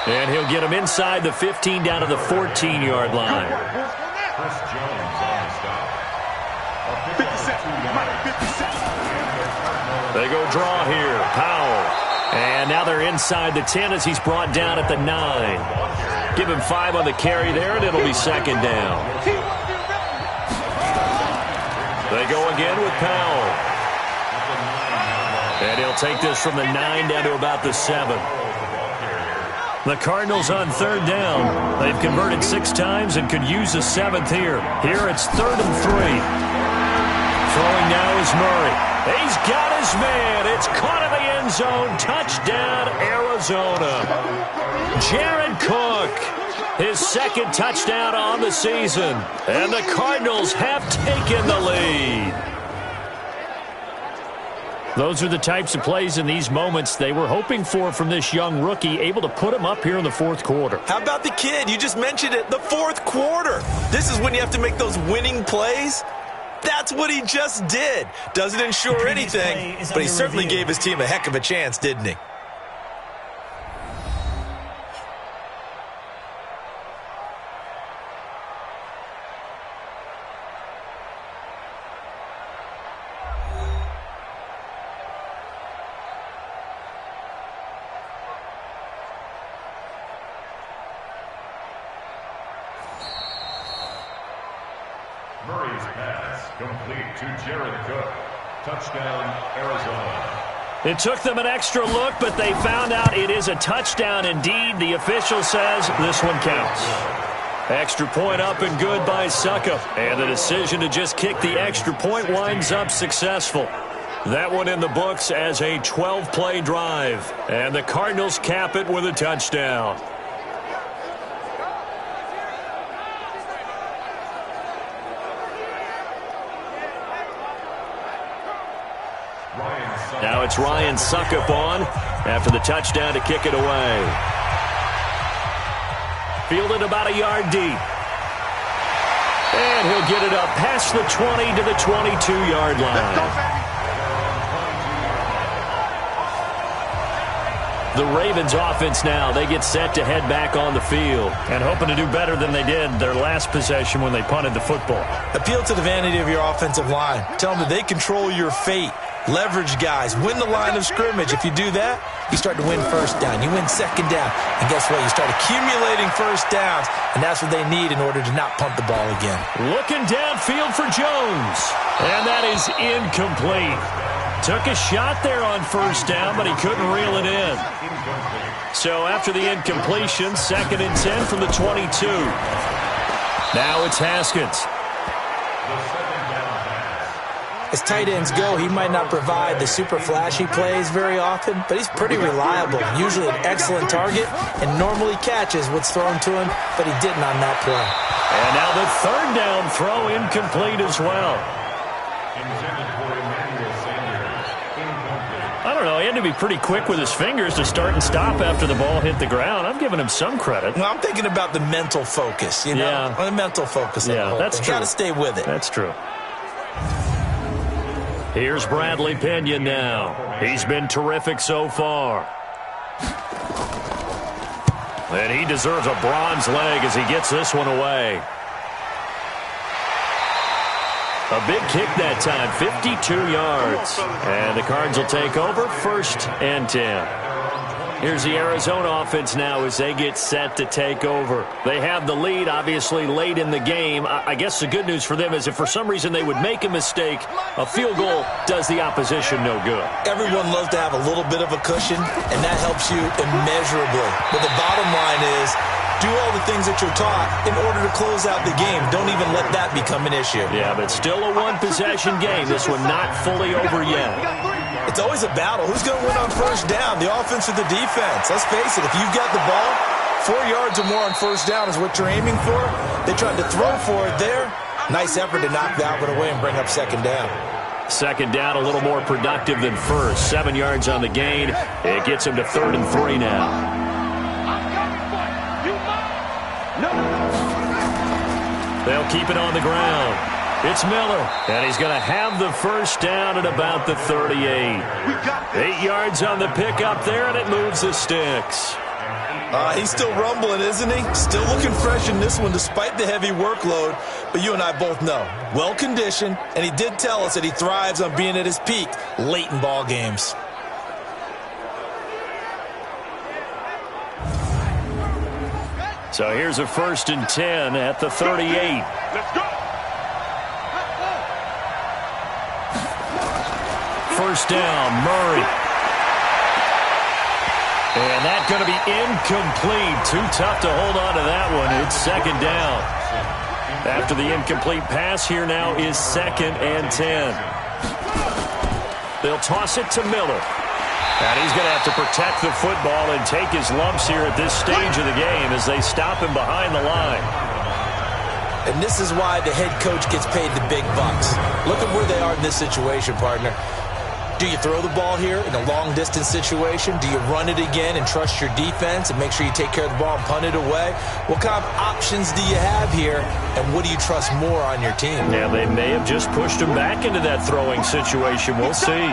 And he'll get him inside the 15 down to the 14-yard line. They go draw here. Powell. And now they're inside the 10 as he's brought down at the 9. Give him 5 on the carry there, and it'll be second down. They go again with Powell. And he'll take this from the 9 down to about the 7. The Cardinals on third down. They've converted 6 times and could use a 7th here. Here it's 3rd and 3. Throwing now is Murray. He's got his man. It's caught in the end zone. Touchdown, Arizona. Jared Cook, his 2nd touchdown on the season. And the Cardinals have taken the lead. Those are the types of plays in these moments they were hoping for from this young rookie, able to put him up here in the 4th quarter. How about the kid? You just mentioned it, the 4th quarter. This is when you have to make those winning plays. That's what he just did. Doesn't ensure anything, but he certainly gave his team a heck of a chance, didn't he? Murray's pass complete to Jared Cook. Touchdown, Arizona. It took them an extra look, but they found out it is a touchdown indeed. The official says this one counts. Extra point up and good by Suckup. And the decision to just kick the extra point winds up successful. That one in the books as a 12-play drive. And the Cardinals cap it with a touchdown. Now it's Ryan Suckup on after the touchdown to kick it away. Fielded about a yard deep. And he'll get it up past the 20 to the 22-yard line. The Ravens offense now, they get set to head back on the field and hoping to do better than they did their last possession when they punted the football. Appeal to the vanity of your offensive line. Tell them that they control your fate. Leverage guys. Win the line of scrimmage. If you do that, you start to win first down. You win second down. And guess what? You start accumulating first downs. And that's what they need in order to not punt the ball again. Looking downfield for Jones. And that is incomplete. Took a shot there on first down, but he couldn't reel it in. So after the incompletion, 2nd and 10 from the 22. Now it's Haskins. As tight ends go, he might not provide the super flashy plays very often, but he's pretty reliable, usually an excellent target, and normally catches what's thrown to him, but he didn't on that play. And now the 3rd down throw incomplete as well. I don't know, he had to be pretty quick with his fingers to start and stop after the ball hit the ground. I'm giving him some credit. Well, I'm thinking about the mental focus, you know? Yeah. The mental focus. Yeah, that's true. Got to stay with it. That's true. Here's Bradley Pena now. He's been terrific so far. And he deserves a bronze leg as he gets this one away. A big kick that time, 52 yards. And the Cards will take over, 1st and 10. Here's the Arizona offense now as they get set to take over. They have the lead, obviously, late in the game. I guess the good news for them is if for some reason they would make a mistake, a field goal does the opposition no good. Everyone loves to have a little bit of a cushion, and that helps you immeasurably. But the bottom line is, do all the things that you're taught in order to close out the game. Don't even let that become an issue. Yeah, but still a one-possession game. This one not fully over yet. It's always a battle. Who's going to win on 1st down, the offense or the defense? Let's face it, if you've got the ball, 4 yards or more on 1st down is what you're aiming for. They tried to throw for it there. Nice effort to knock that one away and bring up 2nd down. 2nd down, a little more productive than 1st. 7 yards on the gain. It gets them to 3rd and 3 now. They'll keep it on the ground. It's Miller, and he's going to have the 1st down at about the 38. 8 yards on the pickup there, and it moves the sticks. He's still rumbling, isn't he? Still looking fresh in this one despite the heavy workload. But you and I both know, well-conditioned, and he did tell us that he thrives on being at his peak late in ball games. So here's a 1st and 10 at the 38. Let's go. 1st down, Murray. And that's going to be incomplete. Too tough to hold on to that one. It's 2nd down. After the incomplete pass, here now is 2nd and 10. They'll toss it to Miller. And he's going to have to protect the football and take his lumps here at this stage of the game as they stop him behind the line. And this is why the head coach gets paid the big bucks. Look at where they are in this situation, partner. Do you throw the ball here in a long-distance situation? Do you run it again and trust your defense and make sure you take care of the ball and punt it away? What kind of options do you have here, and what do you trust more on your team? Yeah, they may have just pushed him back into that throwing situation. We'll see.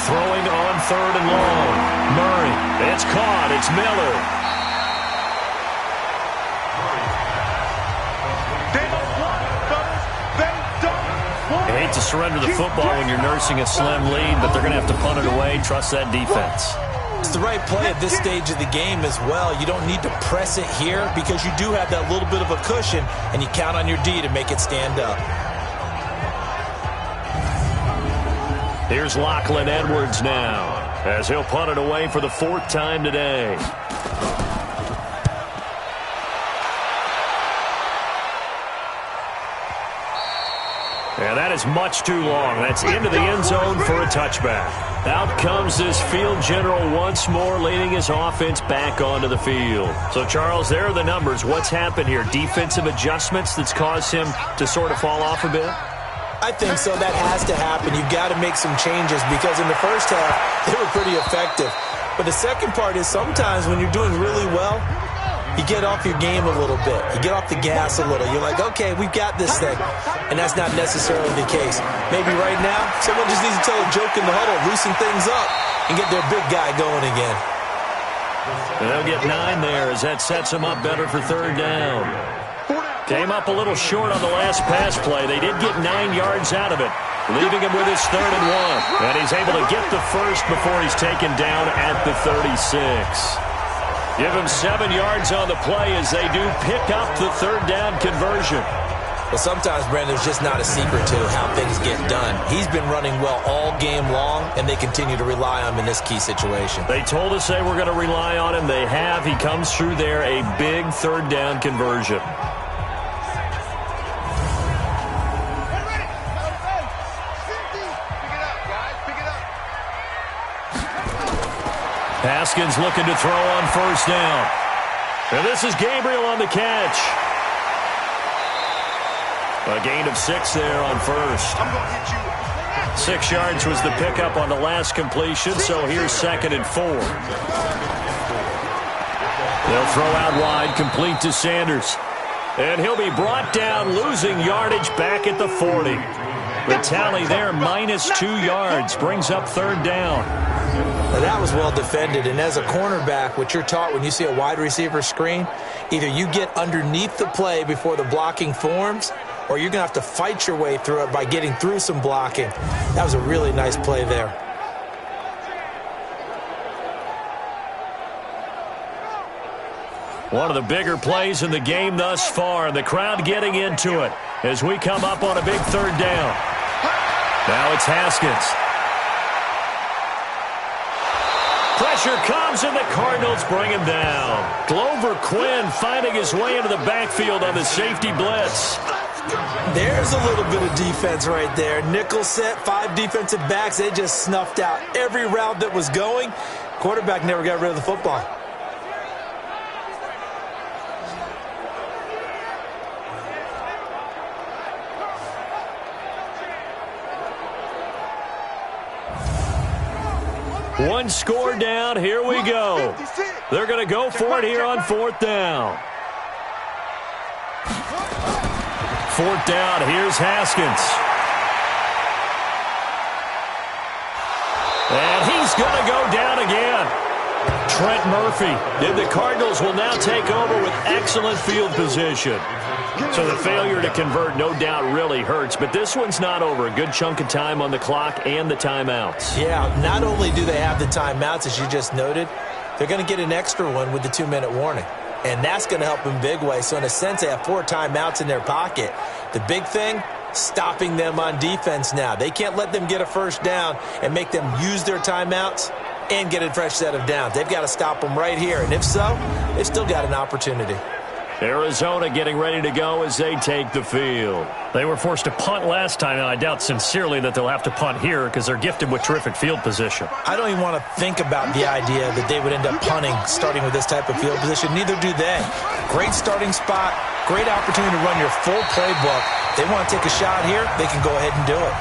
Throwing on 3rd and long. Murray. It's caught. It's Miller. You hate to surrender the football when you're nursing a slim lead, but they're going to have to punt it away. Trust that defense. It's the right play at this stage of the game as well. You don't need to press it here because you do have that little bit of a cushion, and you count on your D to make it stand up. Here's Lachlan Edwards now as he'll punt it away for the 4th time today. And that is much too long. That's into the end zone for a touchback. Out comes this field general once more, leading his offense back onto the field. So, Charles, there are the numbers. What's happened here? Defensive adjustments that's caused him to sort of fall off a bit? I think so. That has to happen. You've got to make some changes because in the first half, they were pretty effective. But the second part is sometimes when you're doing really well, you get off your game a little bit. You get off the gas a little. You're like, okay, we've got this thing. And that's not necessarily the case. Maybe right now, someone just needs to tell a joke in the huddle, loosen things up, and get their big guy going again. They'll get 9 there as that sets them up better for 3rd down. Came up a little short on the last pass play. They did get 9 yards out of it, leaving him with his 3rd and 1. And he's able to get the 1st before he's taken down at the 36. Give him 7 yards on the play as they do pick up the 3rd down conversion. Well, sometimes, Brandon, there's just not a secret to how things get done. He's been running well all game long, and they continue to rely on him in this key situation. They told us they were going to rely on him. They have. He comes through there, a big 3rd down conversion. Haskins looking to throw on 1st down. And this is Gabriel on the catch. A gain of 6 there on 1st. 6 yards was the pickup on the last completion, so here's 2nd and 4. They'll throw out wide, complete to Sanders. And he'll be brought down, losing yardage back at the 40. The tally there, -2 yards, brings up 3rd down. Now, that was well defended, and as a cornerback, what you're taught when you see a wide receiver screen, either you get underneath the play before the blocking forms, or you're going to have to fight your way through it by getting through some blocking. That was a really nice play there. One of the bigger plays in the game thus far, and the crowd getting into it as we come up on a big third down. Now it's Haskins. Pressure comes, and the Cardinals bring him down. Glover Quinn finding his way into the backfield on the safety blitz. There's a little bit of defense right there. Nickel set, 5 defensive backs. They just snuffed out every route that was going. Quarterback never got rid of the football. One score down. Here we go. They're going to go for it here on 4th down. 4th down. Here's Haskins. And he's going to go down again. Trent Murphy. And the Cardinals will now take over with excellent field position. So the failure to convert no doubt really hurts, but this one's not over. A good chunk of time on the clock and the timeouts. Yeah, not only do they have the timeouts, as you just noted, they're going to get an extra one with the 2-minute warning. And that's going to help in big way. So in a sense, they have 4 timeouts in their pocket. The big thing, stopping them on defense now. They can't let them get a first down and make them use their timeouts and get a fresh set of downs. They've got to stop them right here. And if so, they've still got an opportunity. Arizona getting ready to go as they take the field. They were forced to punt last time, and I doubt sincerely that they'll have to punt here because they're gifted with terrific field position. I don't even want to think about the idea that they would end up punting starting with this type of field position. Neither do they. Great starting spot, great opportunity to run your full playbook. They want to take a shot here, they can go ahead and do it.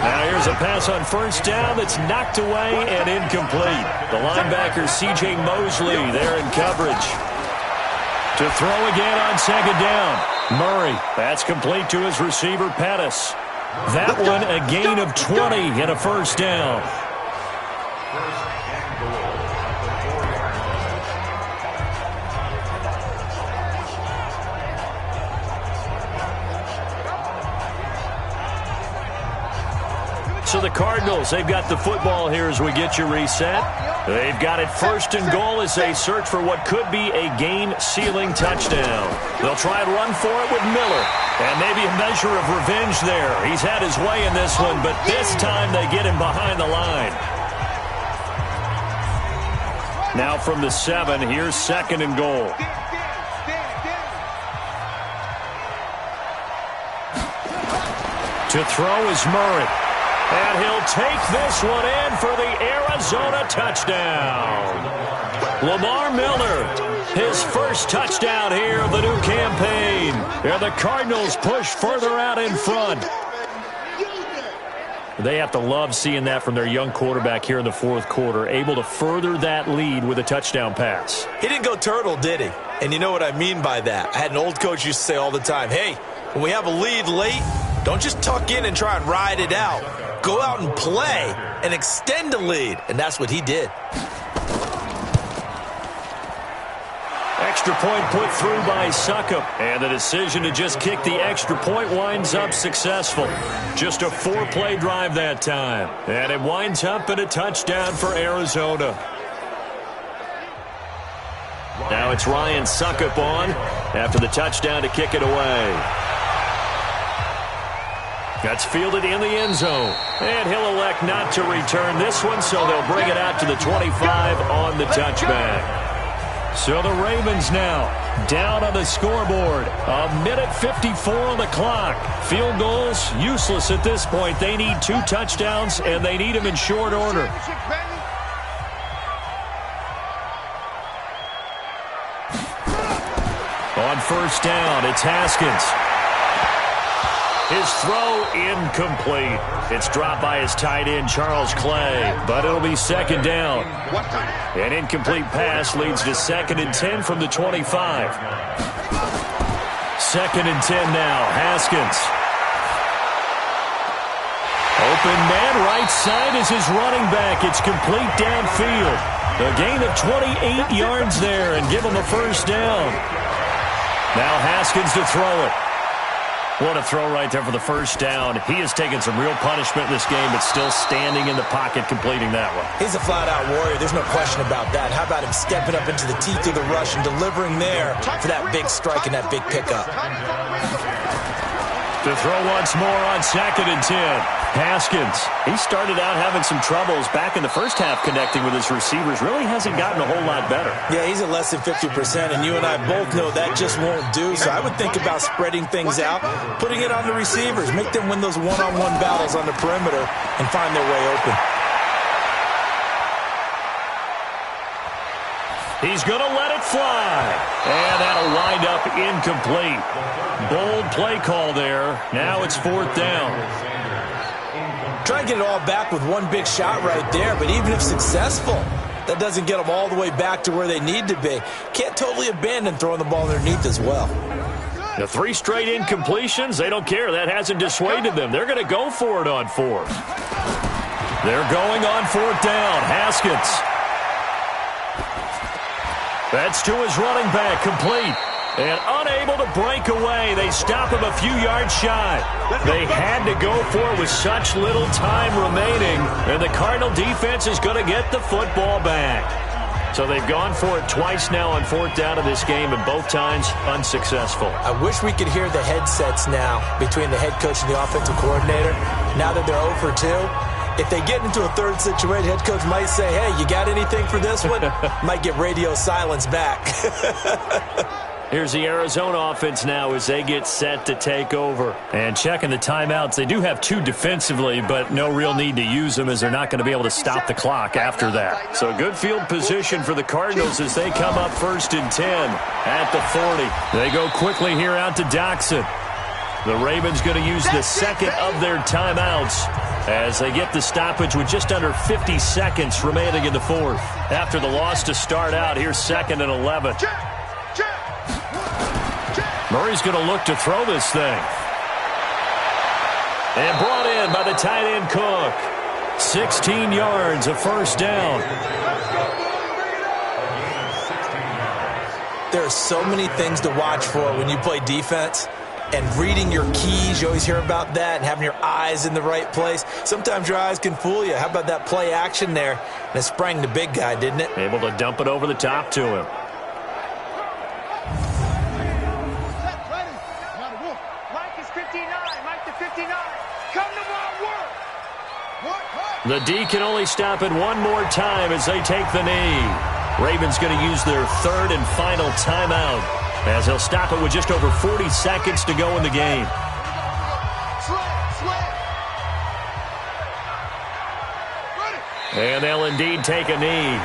Now here's a pass on 1st down that's knocked away and incomplete. The linebacker C.J. Mosley there in coverage. To throw again on 2nd down. Murray, that's complete to his receiver, Pettis. That one a gain of 20 and a 1st down. So the Cardinals, they've got the football here as we get you reset. They've got it 1st and goal as they search for what could be a game-sealing touchdown. They'll try and run for it with Miller. And maybe a measure of revenge there. He's had his way in this one, but this time they get him behind the line. Now from the 7, here's 2nd and goal. To throw is Murray. And he'll take this one in for the Arizona touchdown. Lamar Miller, his first touchdown here of the new campaign. And the Cardinals push further out in front. They have to love seeing that from their young quarterback here in the 4th quarter, able to further that lead with a touchdown pass. He didn't go turtle, did he? And you know what I mean by that. I had an old coach used to say all the time, hey, when we have a lead late, don't just tuck in and try and ride it out. Go out and play and extend the lead. And that's what he did. Extra point put through by Succop. And the decision to just kick the extra point winds up successful. Just a 4-play drive that time. And it winds up in a touchdown for Arizona. Now it's Ryan Succop on after the touchdown to kick it away. That's fielded in the end zone. And he'll elect not to return this one, so they'll bring it out to the 25 on the touchback. So the Ravens now down on the scoreboard. 1:54 on the clock. Field goals useless at this point. They need 2 touchdowns, and they need them in short order. On 1st down, it's Haskins. His throw incomplete. It's dropped by his tight end, Charles Clay, but it'll be 2nd down. An incomplete pass leads to 2nd and 10 from the 25. 2nd and 10 now, Haskins. Open man right side is his running back. It's complete downfield. A gain of 28 yards there and give him a first down. Now Haskins to throw it. What a throw right there for the first down. He has taken some real punishment in this game, but still standing in the pocket completing that one. He's a flat-out warrior. There's no question about that. How about him stepping up into the teeth of the rush and delivering there for that big strike and that big pickup. To throw once more on 2nd and 10. Haskins, he started out having some troubles back in the first half connecting with his receivers. Really hasn't gotten a whole lot better. Yeah, he's at less than 50%, and you and I both know that just won't do. So I would think about spreading things out, putting it on the receivers, make them win those one-on-one battles on the perimeter and find their way open. He's going to let it fly. And that'll wind up incomplete. Bold play call there. Now it's 4th down. Try and get it all back with one big shot right there, but even if successful, that doesn't get them all the way back to where they need to be. Can't totally abandon throwing the ball underneath as well. The 3 straight incompletions, they don't care. That hasn't dissuaded them. They're going to go for it on 4th. They're going on 4th down. Haskins. That's to his running back, complete. And unable to break away. They stop him a few yards shy. They had to go for it with such little time remaining. And the Cardinal defense is going to get the football back. So they've gone for it twice now on 4th down in this game, and both times unsuccessful. I wish we could hear the headsets now between the head coach and the offensive coordinator. Now that they're 0 for 2. If they get into a third situation, head coach might say, hey, you got anything for this one? Might get radio silence back. Here's the Arizona offense now as they get set to take over. And checking the timeouts, they do have 2 defensively, but no real need to use them as they're not going to be able to stop the clock after that. So good field position for the Cardinals as they come up 1st and 10 at the 40. They go quickly here out to Doxson. The Ravens going to use the second of their timeouts as they get the stoppage with just under 50 seconds remaining in the 4th. After the loss to start out, here's 2nd and 11. Murray's going to look to throw this thing. And brought in by the tight end Cook. 16 yards, a first down. There are so many things to watch for when you play defense. And reading your keys, you always hear about that, and having your eyes in the right place. Sometimes your eyes can fool you. How about that play action there? And it sprang the big guy, didn't it? Able to dump it over the top to him. Mike is 59. Mike to 59. Come to my work. The D can only stop it one more time as they take the knee. Ravens going to use their 3rd and final timeout, as they'll stop it with just over 40 seconds to go in the game. And they'll indeed take a knee.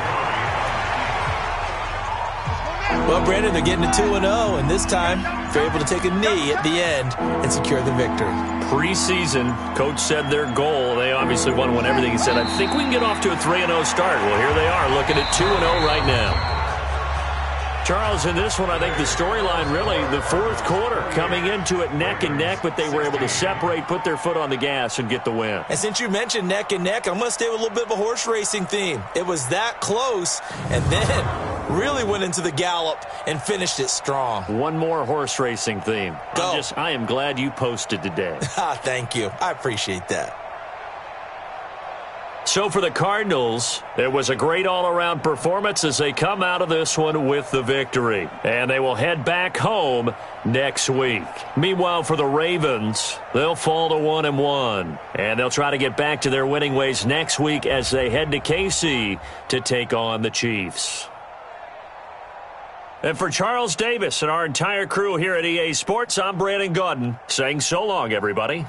Well, Brandon, they're getting to 2-0, and this time they're able to take a knee at the end and secure the victory. Preseason, coach said their goal, they obviously want to win everything. He said, I think we can get off to a 3-0 start. Well, here they are looking at 2-0 right now. Charles, in this one, I think the storyline really, the 4th quarter, coming into it neck and neck, but they were able to separate, put their foot on the gas, and get the win. And since you mentioned neck and neck, I'm going to stay with a little bit of a horse racing theme. It was that close, and then really went into the gallop and finished it strong. One more horse racing theme. Go. I am glad you posted today. Thank you. I appreciate that. So for the Cardinals, it was a great all-around performance as they come out of this one with the victory. And they will head back home next week. Meanwhile, for the Ravens, they'll fall to 1-1. And they'll try to get back to their winning ways next week as they head to KC to take on the Chiefs. And for Charles Davis and our entire crew here at EA Sports, I'm Brandon Gaudin saying so long, everybody.